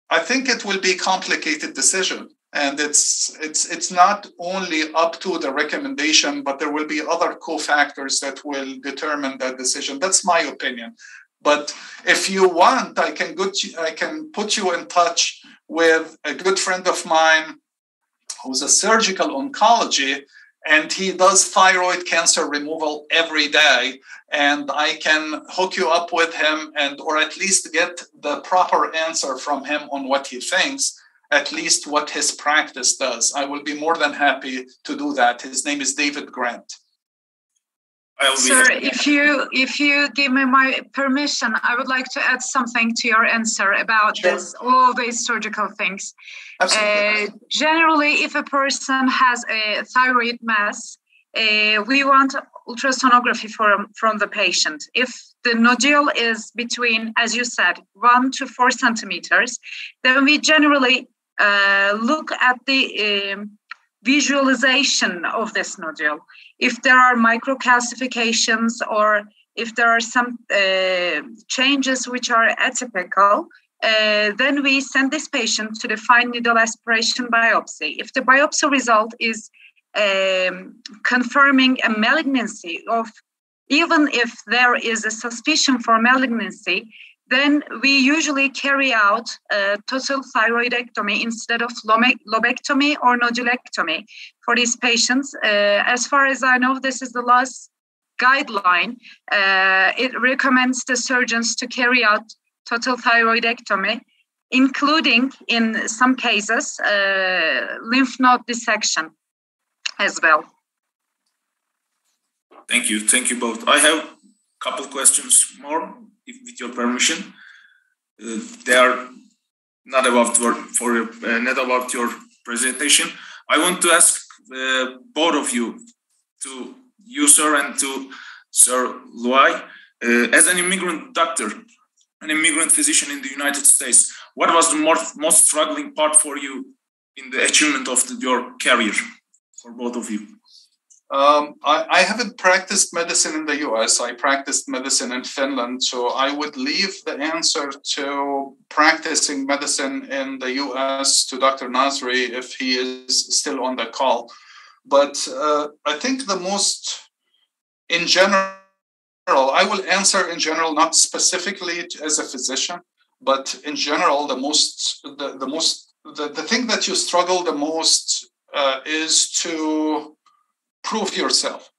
I think it will be a complicated decision. And it's not only up to the recommendation, but there will be other cofactors that will determine that decision. That's my opinion. But if you want, I can put you in touch with a good friend of mine who's a surgical oncology, and he does thyroid cancer removal every day. And I can hook you up with him or at least get the proper answer from him on what he thinks, at least what his practice does. I will be more than happy to do that. His name is David Grant. Sir, if you give me my permission, I would like to add something to your answer about all these surgical things. Absolutely. Generally, if a person has a thyroid mass, we want ultrasonography from the patient. If the nodule is between, as you said, 1 to 4 centimeters, then we generally look at the visualization of this nodule. If there are microcalcifications or if there are some changes which are atypical, then we send this patient to the fine needle aspiration biopsy. If the biopsy result is confirming a malignancy even if there is a suspicion for malignancy, then we usually carry out total thyroidectomy instead of lobectomy or nodulectomy for these patients. As far as I know, this is the last guideline. It recommends the surgeons to carry out total thyroidectomy, including, in some cases, lymph node dissection as well. Thank you both. I have a couple questions more, if with your permission. They are not about your presentation. I want to ask both of you, to you, sir, and to Sir Luay, as an immigrant doctor, an immigrant physician in the United States, what was the most struggling part for you in the achievement of your career, for both of you? I haven't practiced medicine in the US. I practiced medicine in Finland. So I would leave the answer to practicing medicine in the US to Dr. Nasri if he is still on the call. But I think the most, in general, I will answer in general, not specifically as a physician, but in general, the thing that you struggle the most is to prove yourself.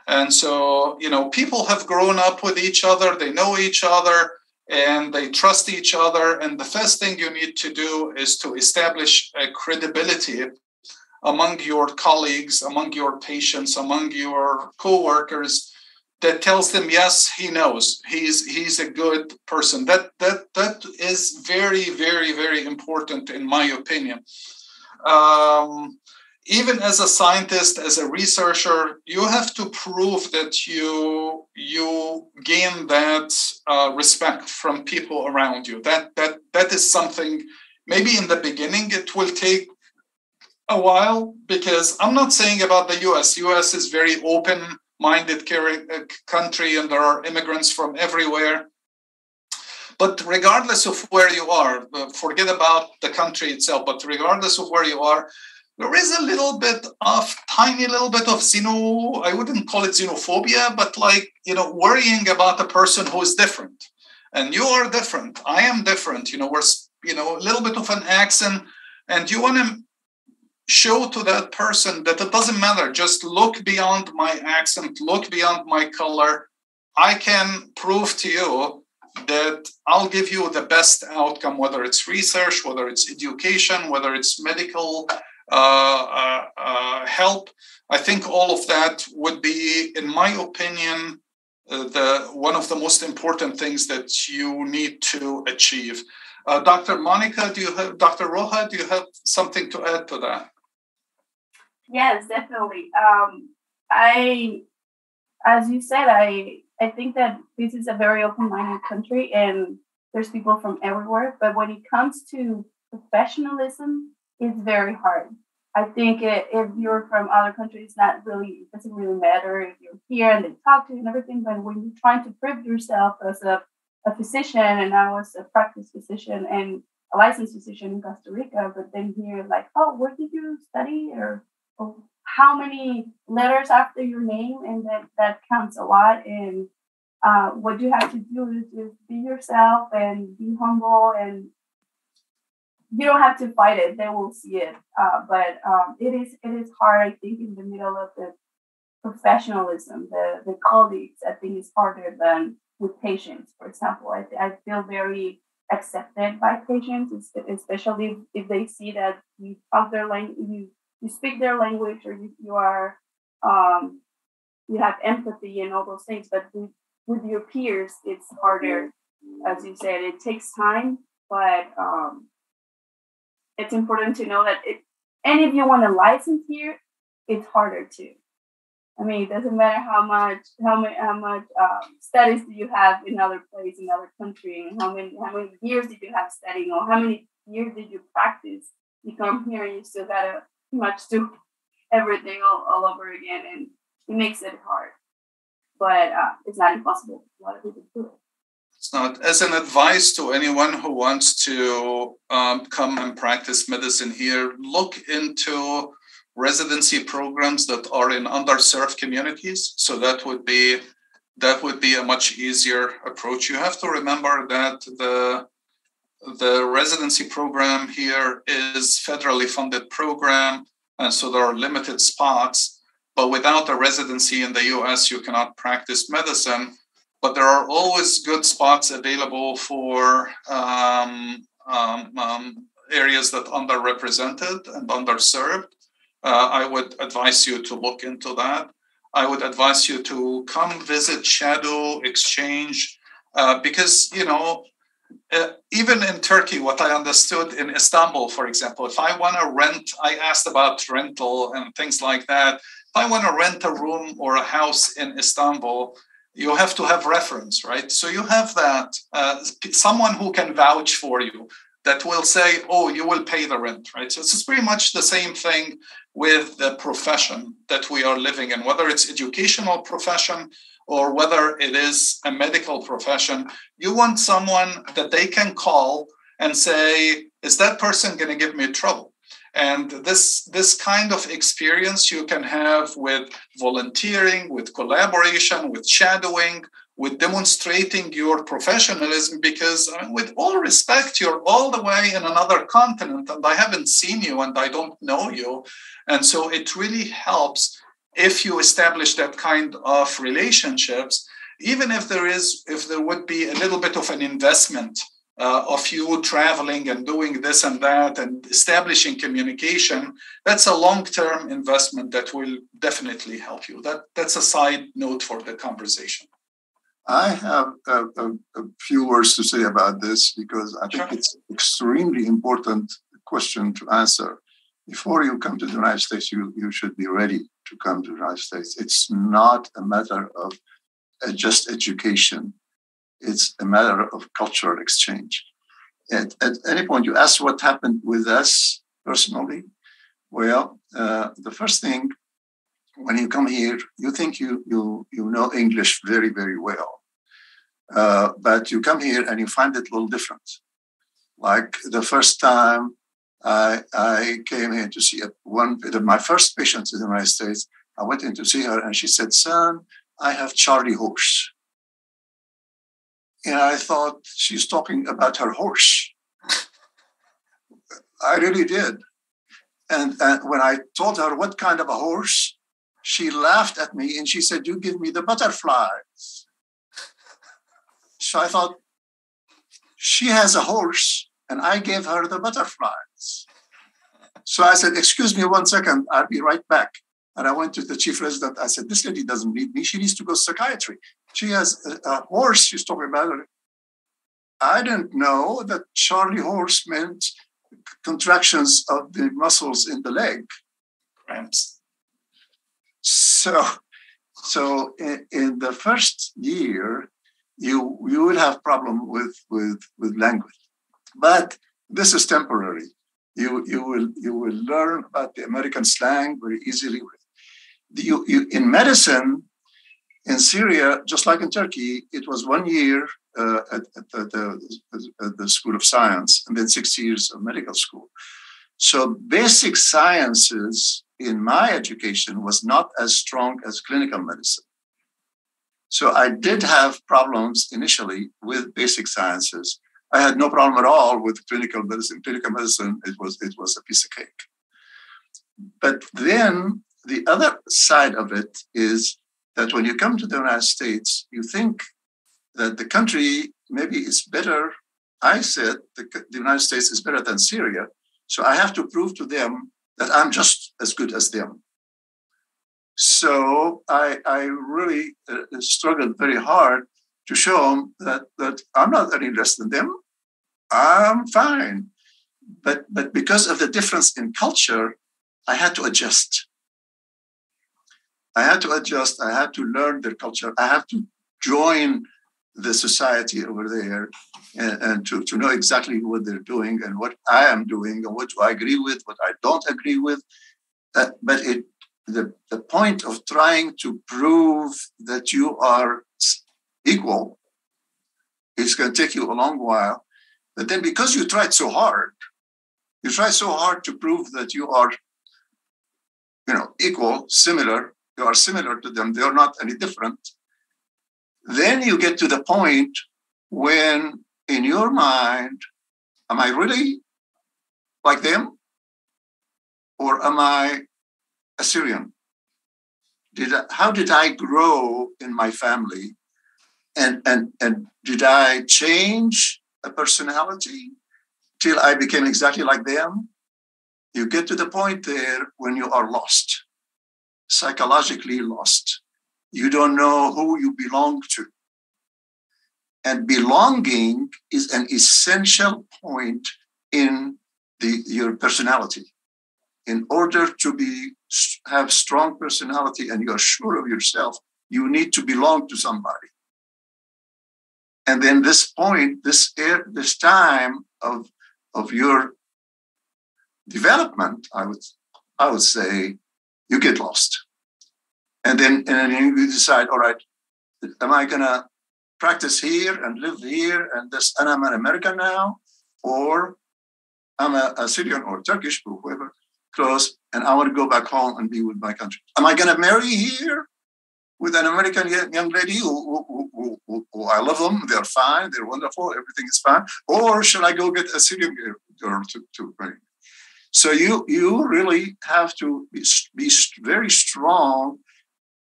And so, people have grown up with each other, they know each other, and they trust each other. And the first thing you need to do is to establish a credibility among your colleagues, among your patients, among your co-workers, that tells them, yes, he knows, he's a good person. That is very, very, very important, in my opinion. Even as a scientist, as a researcher, you have to prove that you gain that respect from people around you. That is something, maybe in the beginning it will take a while, because I'm not saying about the US. US is very open-minded country, and there are immigrants from everywhere. But regardless of where you are, forget about the country itself, but regardless of where you are, there is a tiny little bit of I wouldn't call it xenophobia, but worrying about a person who is different. And you are different. I am different. We're, a little bit of an accent, and you want to show to that person that it doesn't matter. Just look beyond my accent, look beyond my color. I can prove to you that I'll give you the best outcome, whether it's research, whether it's education, whether it's medical help. I think all of that would be, in my opinion, one of the most important things that you need to achieve. Dr. Monica, Dr. Roja, do you have something to add to that? Yes, definitely. As you said, I think that this is a very open-minded country, and there's people from everywhere. But when it comes to professionalism, it's very hard. I think if you're from other countries, it doesn't really matter if you're here and they talk to you and everything. But when you're trying to prove yourself as a physician, and I was a practice physician and a licensed physician in Costa Rica, but then here, where did you study, or how many letters after your name? And that counts a lot. And what you have to do is just be yourself and be humble, and you don't have to fight it. They will see it. But it is hard, I think, in the middle of the professionalism, the colleagues, I think it's harder than with patients. For example, I feel very accepted by patients, especially if they see that you talk their language, you speak their language, or you are you have empathy and all those things. But with your peers, it's harder. As you said, it takes time, but it's important to know that and if you want a license here, it's harder too. I mean, it doesn't matter how much studies do you have in other place, in other country, and how many years did you have studying, or how many years did you practice. You come here and you still gotta pretty much do everything all over again, and it makes it hard. But it's not impossible. A lot of people do it. It's not. As an advice to anyone who wants to come and practice medicine here, look into residency programs that are in underserved communities. So that would be a much easier approach. You have to remember that the residency program here is federally funded program, and so there are limited spots. But without a residency in the US, you cannot practice medicine. But there are always good spots available for areas that are underrepresented and underserved. I would advise you to look into that. I would advise you to come visit, shadow, exchange, because, even in Turkey, what I understood in Istanbul, for example, if I want to rent, I asked about rental and things like that. If I want to rent a room or a house in Istanbul, you have to have reference, right? So you have that, someone who can vouch for you that will say, oh, you will pay the rent, right? So it's pretty much the same thing with the profession that we are living in, whether it's educational profession or whether it is a medical profession. You want someone that they can call and say, is that person going to give me trouble? And this kind of experience you can have with volunteering, with collaboration, with shadowing, with demonstrating your professionalism, because with all respect, you're all the way in another continent and I haven't seen you and I don't know you. And so it really helps if you establish that kind of relationships, even if there would be a little bit of an investment of you traveling and doing this and that and establishing communication, that's a long-term investment that will definitely help you. That's a side note for the conversation. I have a few words to say about this because I think it's an extremely important question to answer. Before you come to the United States, you should be ready to come to the United States. It's not a matter of just education. It's a matter of cultural exchange. At any point, you ask what happened with us personally. Well, the first thing, when you come here, you think you know English very, very well. But you come here and you find it a little different. Like the first time I came here to see my first patient in the United States, I went in to see her and she said, son, I have Charlie horse. And I thought she's talking about her horse. I really did. And when I told her what kind of a horse, she laughed at me and she said, you give me the butterflies. So I thought, she has a horse and I gave her the butterflies. So I said, excuse me 1 second, I'll be right back. And I went to the chief resident. I said, this lady doesn't need me. She needs to go to psychiatry. She has a horse she's talking about. I didn't know that Charlie horse meant contractions of the muscles in the leg. Cramps. So in the first year, you will have problem with language. But this is temporary. You will learn about the American slang very easily. In medicine, in Syria, just like in Turkey, it was 1 year at the School of Science and then 6 years of medical school. So basic sciences in my education was not as strong as clinical medicine. So I did have problems initially with basic sciences. I had no problem at all with clinical medicine. Clinical medicine, it was a piece of cake. But then the other side of it is that when you come to the United States, you think that the country maybe is better. I said the United States is better than Syria. So I have to prove to them that I'm just as good as them. So I really struggled very hard to show them that I'm not any less than them. I'm fine. But because of the difference in culture, I had to adjust. I had to learn their culture. I have to join the society over there and to know exactly what they're doing and what I am doing and what I agree with, what I don't agree with. But the point of trying to prove that you are equal is going to take you a long while. But then because you try so hard to prove that you are, equal, similar, you are similar to them, they are not any different. Then you get to the point when in your mind, am I really like them? Or am I Assyrian? How did I grow in my family? And did I change a personality till I became exactly like them? You get to the point there when you are lost, psychologically lost. you don't know who you belong to. And belonging is an essential point in your personality. In order to have strong personality and you're sure of yourself, you need to belong to somebody. And then this point, this time of your development, I would say, you get lost. And then you decide, all right, am I gonna practice here and live here and I'm an American now, or I'm a Syrian or Turkish or whoever close, and I want to go back home and be with my country. Am I gonna marry here with an American young lady who I love them, they're fine, they're wonderful, everything is fine, or should I go get a Syrian girl to marry? So you really have to be very strong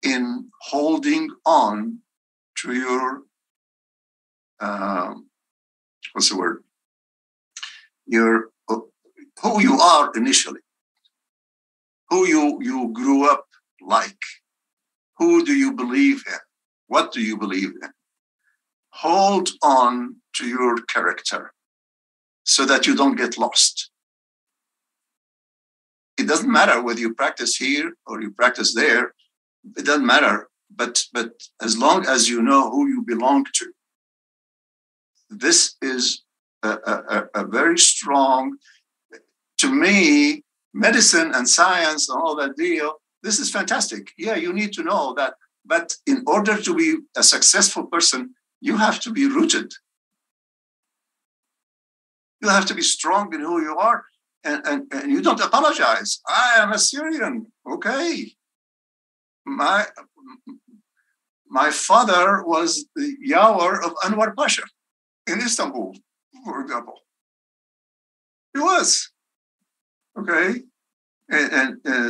in holding on to your what's the word? Your who you are initially, who you grew up like, who do you believe in, what do you believe in? Hold on to your character so that you don't get lost. It doesn't matter whether you practice here or you practice there. It doesn't matter. But as long as you know who you belong to, this is a very strong, to me, medicine and science and all that deal, this is fantastic. Yeah, you need to know that. But in order to be a successful person, you have to be rooted. You have to be strong in who you are. And you don't apologize. I am a Syrian. Okay. My father was the Yawar of Anwar Pasha in Istanbul, for example. He was. Okay. And I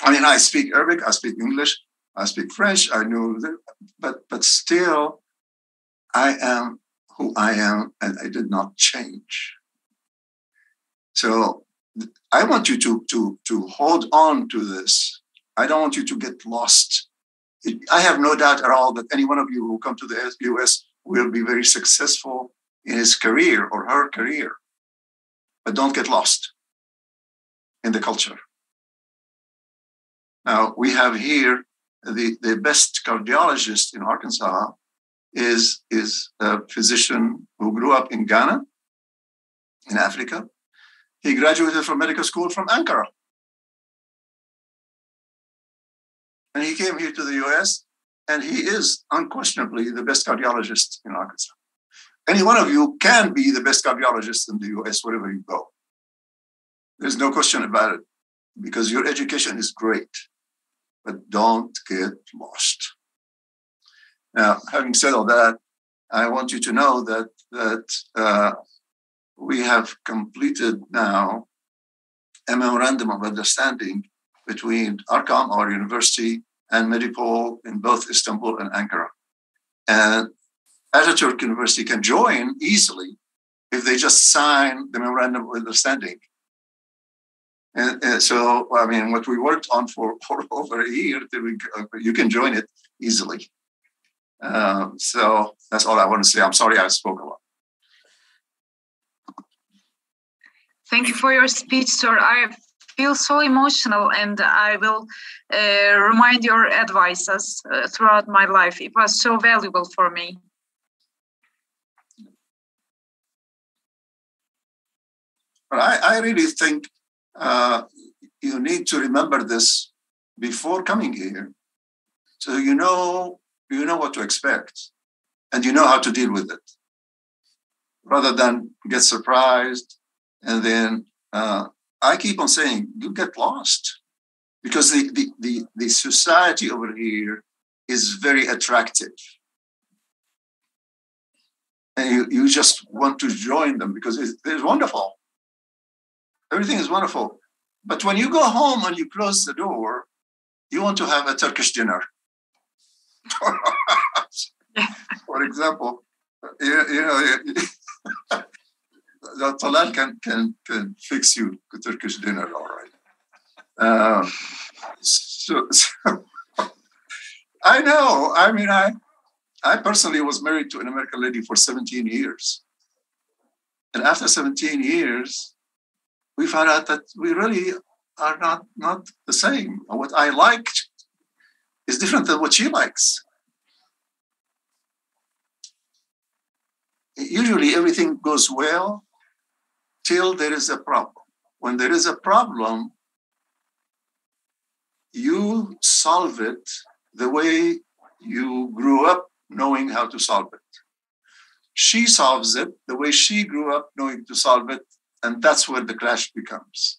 mean, I speak Arabic, I speak English, I speak French, I know that, but still, I am who I am, and I did not change. So I want you to hold on to this. I don't want you to get lost. I have no doubt at all that any one of you who come to the US will be very successful in his career or her career. But don't get lost in the culture. Now, we have here the best cardiologist in Arkansas is a physician who grew up in Ghana, in Africa. He graduated from medical school from Ankara. And he came here to the US, and he is unquestionably the best cardiologist in Arkansas. Any one of you can be the best cardiologist in the US wherever you go. There's no question about it, because your education is great, but don't get lost. Now, having said all that, I want you to know that we have completed now a memorandum of understanding between Arkham, our university, and Medipol in both Istanbul and Ankara. And Atatürk University can join easily if they just sign the memorandum of understanding. And so, I mean, what we worked on for over a year, you can join it easily. So that's all I want to say. I'm sorry I spoke a lot. Thank you for your speech, sir. I feel so emotional, and I will remind your advices throughout my life. It was so valuable for me. But I really think you need to remember this before coming here, so you know what to expect, and you know how to deal with it, rather than get surprised. And then I keep on saying, you get lost, because the society over here is very attractive. And you just want to join them because it's wonderful. Everything is wonderful. But when you go home and you close the door, you want to have a Turkish dinner. For example, Talal can fix you a Turkish dinner, all right. So I know. I mean, I personally was married to an American lady for 17 years. And after 17 years, we found out that we really are not the same. What I liked is different than what she likes. Usually everything goes well till there is a problem. When there is a problem, you solve it the way you grew up knowing how to solve it. She solves it the way she grew up knowing to solve it, and that's where the clash becomes.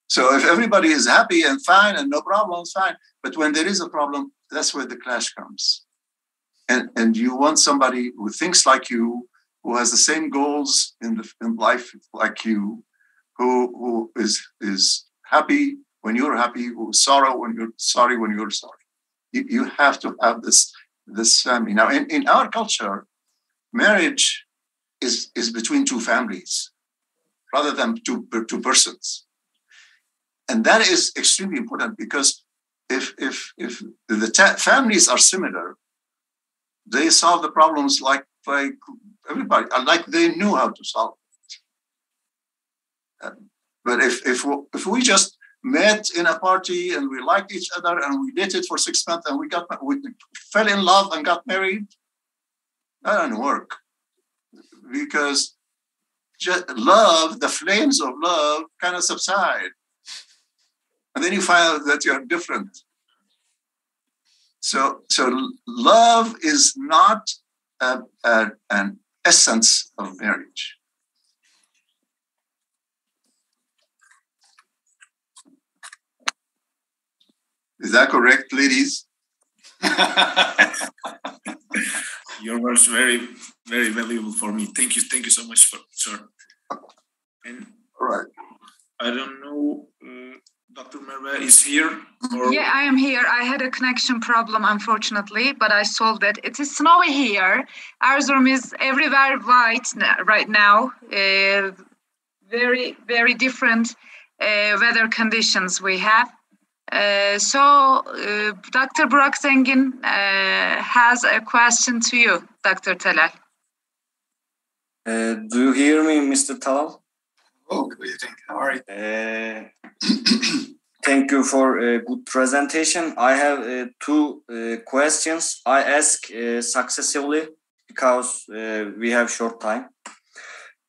So if everybody is happy and fine and no problem, fine. But when there is a problem, that's where the clash comes. And you want somebody who thinks like you, who has the same goals in life like you, who is happy when you're happy, who sorrow when you're sorry when you're sorry. You have to have this family. Now, in our culture, marriage is between two families rather than two persons. And that is extremely important because if the families are similar, they solve the problems like everybody, like they knew how to solve it. But if we just met in a party and we liked each other and we dated for 6 months and we fell in love and got married, that doesn't work. Because love, the flames of love kind of subside. And then you find out that you're different. So love is not an essence of marriage. Is that correct, ladies? Your words very, very valuable for me. Thank you so much, sir. And all right. I don't know, Dr. Merve is here? Or? Yeah, I am here. I had a connection problem, unfortunately, but I solved it. It is snowy here. Erzurum is everywhere white right now. Very, very different weather conditions we have. So Dr. Burak Zengin has a question to you, Dr. Talal. Do you hear me, Mr. Talal? Oh, good evening. How are you? Thank you for a good presentation. I have two questions. I ask successively because we have short time.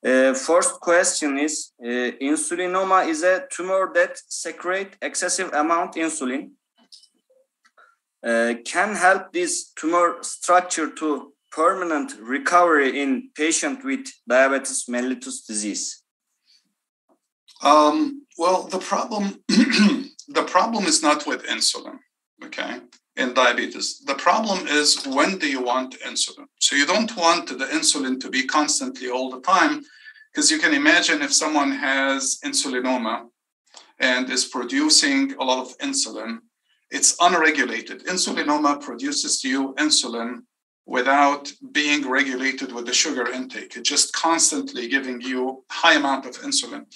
First question is, insulinoma is a tumor that secretes excessive amount insulin. Can help this tumor structure to permanent recovery in patient with diabetes mellitus disease? Well, the problem is not with insulin, okay, in diabetes. The problem is, when do you want insulin? So you don't want the insulin to be constantly all the time, because you can imagine if someone has insulinoma and is producing a lot of insulin, it's unregulated. Insulinoma produces to you insulin without being regulated with the sugar intake. It's just constantly giving you high amount of insulin.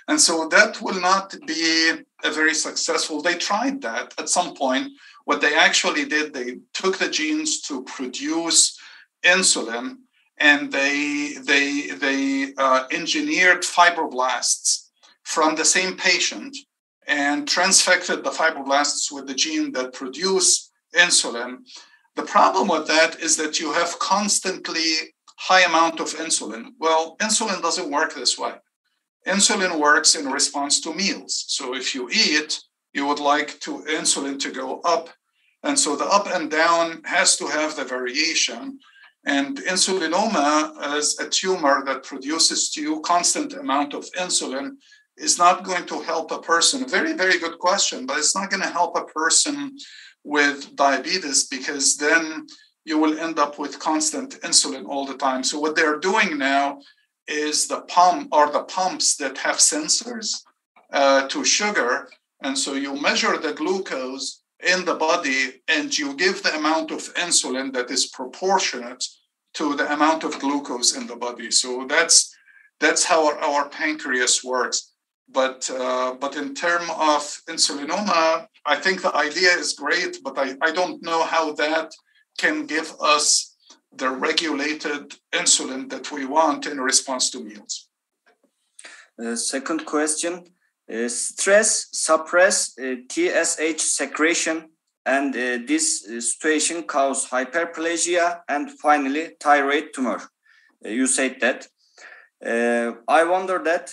And so that will not be a very successful. They tried that at some point. What they actually did, they took the genes to produce insulin, and they engineered fibroblasts from the same patient and transfected the fibroblasts with the gene that produce insulin. The problem with that is that you have constantly high amount of insulin. Well, insulin doesn't work this way. Insulin works in response to meals. So if you eat, you would like insulin to go up. And so the up and down has to have the variation. And insulinoma, as a tumor that produces to you constant amount of insulin, is not going to help a person. Very, very good question, but it's not going to help a person with diabetes, because then you will end up with constant insulin all the time. So what they're doing now is the pumps that have sensors to sugar. And so you measure the glucose in the body and you give the amount of insulin that is proportionate to the amount of glucose in the body. So that's how our pancreas works. But in terms of insulinoma, I think the idea is great, but I don't know how that can give us the regulated insulin that we want in response to meals. Second question, stress suppress TSH secretion, and this situation cause hyperplasia and finally thyroid tumor. You said that. I wonder that,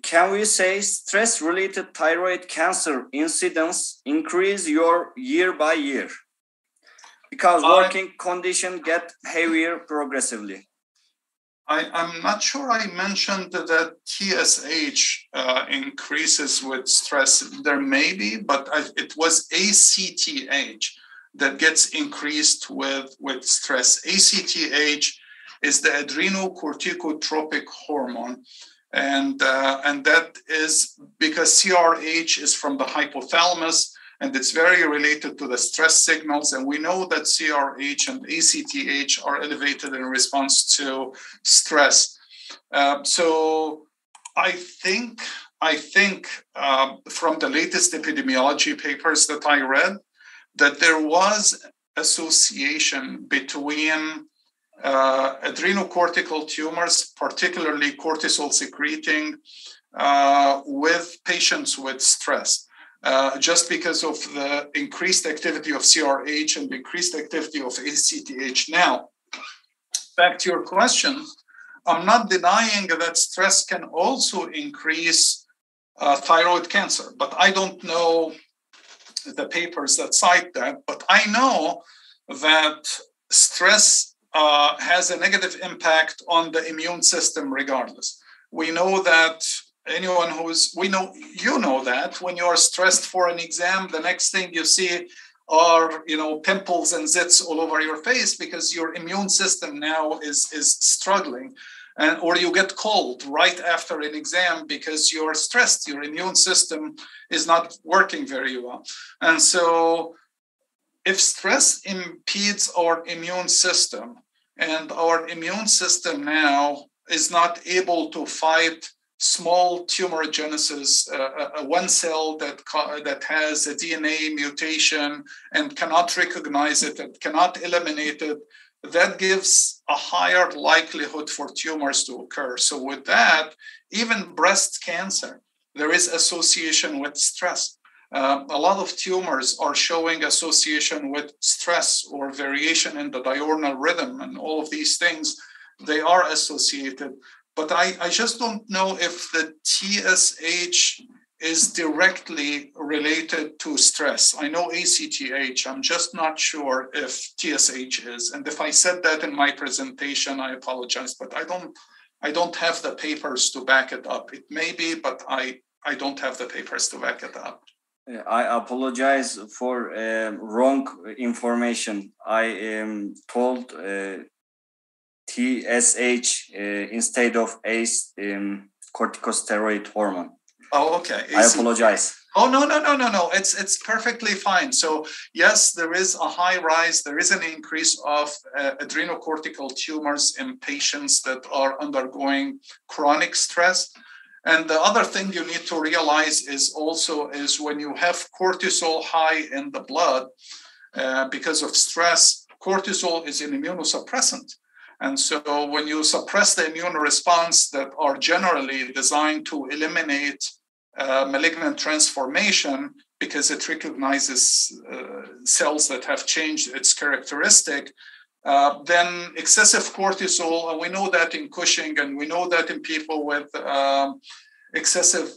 can we say stress-related thyroid cancer incidence increase your year by year? Because working conditions get heavier progressively. I'm not sure I mentioned that TSH increases with stress. There may be, but it was ACTH that gets increased with stress. ACTH is the adrenocorticotropic hormone. And that is because CRH is from the hypothalamus, and it's very related to the stress signals. And we know that CRH and ACTH are elevated in response to stress. So I think from the latest epidemiology papers that I read, that there was association between adrenocortical tumors, particularly cortisol secreting, with patients with stress. Just because of the increased activity of CRH and the increased activity of ACTH. Now, back to your question, I'm not denying that stress can also increase thyroid cancer, but I don't know the papers that cite that. But I know that stress has a negative impact on the immune system regardless. We know that you know that when you are stressed for an exam, the next thing you see are, pimples and zits all over your face because your immune system now is struggling. Or you get cold right after an exam because you're stressed. Your immune system is not working very well. And so if stress impedes our immune system and our immune system now is not able to fight small tumorigenesis, one cell that has a DNA mutation and cannot recognize it and cannot eliminate it, that gives a higher likelihood for tumors to occur. So with that, even breast cancer, there is association with stress. A lot of tumors are showing association with stress or variation in the diurnal rhythm, and all of these things, they are associated. But I just don't know if the TSH is directly related to stress. I know ACTH, I'm just not sure if TSH is. And if I said that in my presentation, I apologize, but I don't have the papers to back it up. It may be, but I don't have the papers to back it up. I apologize for wrong information. I told TSH instead of ACE corticosteroid hormone. Oh, okay. I apologize. Oh, no. It's perfectly fine. So yes, there is a high rise. There is an increase of adrenocortical tumors in patients that are undergoing chronic stress. And the other thing you need to realize is when you have cortisol high in the blood because of stress, cortisol is an immunosuppressant. And so when you suppress the immune response that are generally designed to eliminate malignant transformation because it recognizes cells that have changed its characteristic, then excessive cortisol, and we know that in Cushing, and we know that in people with excessive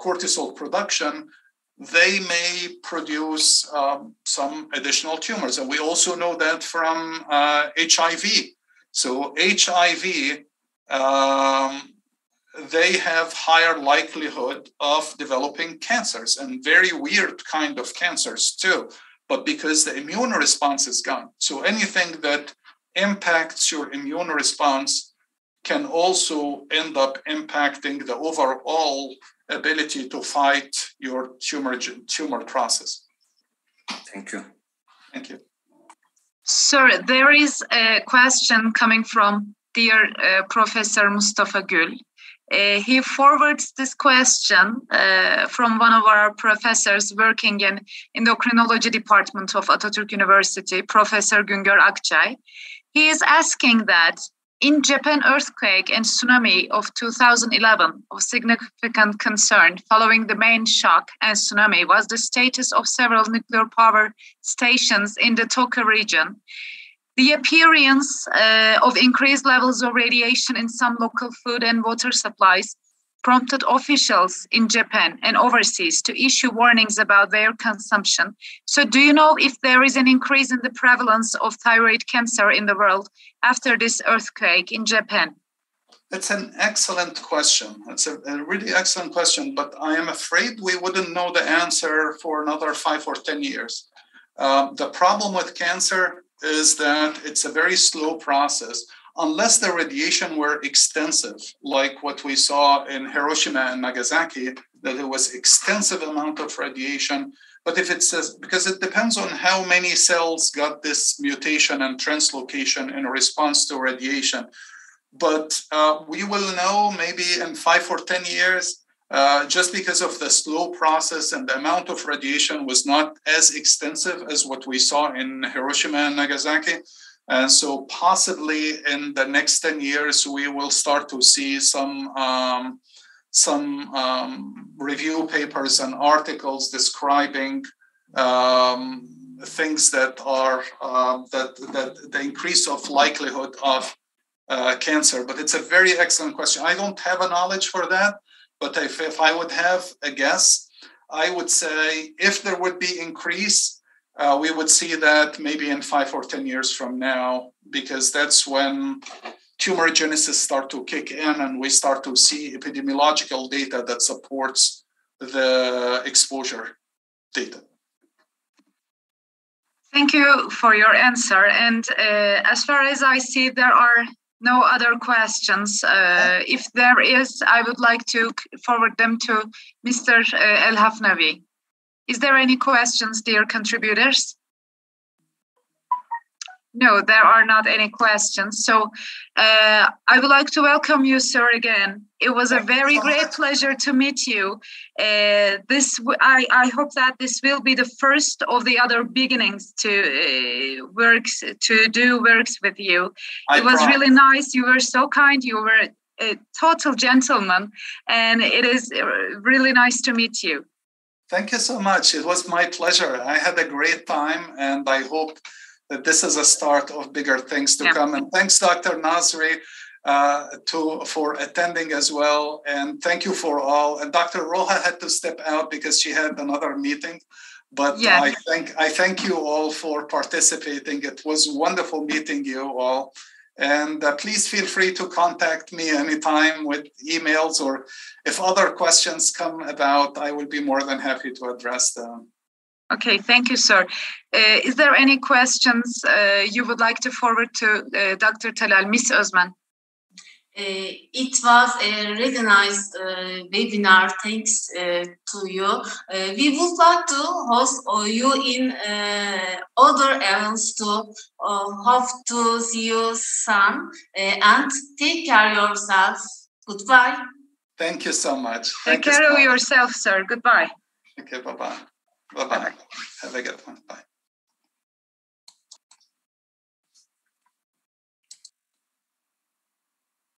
cortisol production, they may produce some additional tumors. And we also know that from HIV. So HIV, they have higher likelihood of developing cancers, and very weird kind of cancers too, but because the immune response is gone. So anything that impacts your immune response can also end up impacting the overall ability to fight your tumor process. Thank you. Thank you. Sir, there is a question coming from dear Professor Mustafa Gül. He forwards this question from one of our professors working in endocrinology department of Atatürk University, Professor Güngör Akçay. He is asking that in Japan earthquake and tsunami of 2011 of significant concern following the main shock and tsunami was the status of several nuclear power stations in the Tokyo region. The appearance of increased levels of radiation in some local food and water supplies prompted officials in Japan and overseas to issue warnings about their consumption. So do you know if there is an increase in the prevalence of thyroid cancer in the world after this earthquake in Japan? It's an excellent question. It's a really excellent question, but I am afraid we wouldn't know the answer for another 5 or 10 years. The problem with cancer is that it's a very slow process. Unless the radiation were extensive, like what we saw in Hiroshima and Nagasaki, that there was extensive amount of radiation. But if it says, because it depends on how many cells got this mutation and translocation in response to radiation. But we will know maybe in 5 or 10 years, just because of the slow process and the amount of radiation was not as extensive as what we saw in Hiroshima and Nagasaki. And so possibly in the next 10 years, we will start to see some review papers and articles describing things that are that the increase of likelihood of cancer. But it's a very excellent question. I don't have a knowledge for that, but if I would have a guess, I would say if there would be increase, we would see that maybe in 5 or 10 years from now, because that's when tumor genesis start to kick in and we start to see epidemiological data that supports the exposure data. Thank you for your answer. And as far as I see, there are no other questions. If there is, I would like to forward them to Mr. EL-HEFNAWY. Is there any questions, dear contributors? No, there are not any questions. So I would like to welcome you, sir, again. It was a very great pleasure to meet you. I hope that this will be the first of the other beginnings to do works with you. It was really nice. You were so kind. You were a total gentleman, and it is really nice to meet you. Thank you so much. It was my pleasure. I had a great time, and I hope that this is a start of bigger things to come. And thanks, Dr. Nasri, for attending as well. And thank you for all. And Dr. Roha had to step out because she had another meeting. But I thank you all for participating. It was wonderful meeting you all. And please feel free to contact me anytime with emails, or if other questions come about, I will be more than happy to address them. Okay, thank you, sir. Is there any questions you would like to forward to Dr. Talal, Miss ÖZMEN? It was a really nice webinar. Thanks to you. We would like to host you in other events too. Hope to see you soon. And take care of yourself. Goodbye. Thank you so much. Take care of yourself, sir. Goodbye. Okay, bye-bye. Bye-bye. Have a good one. Bye.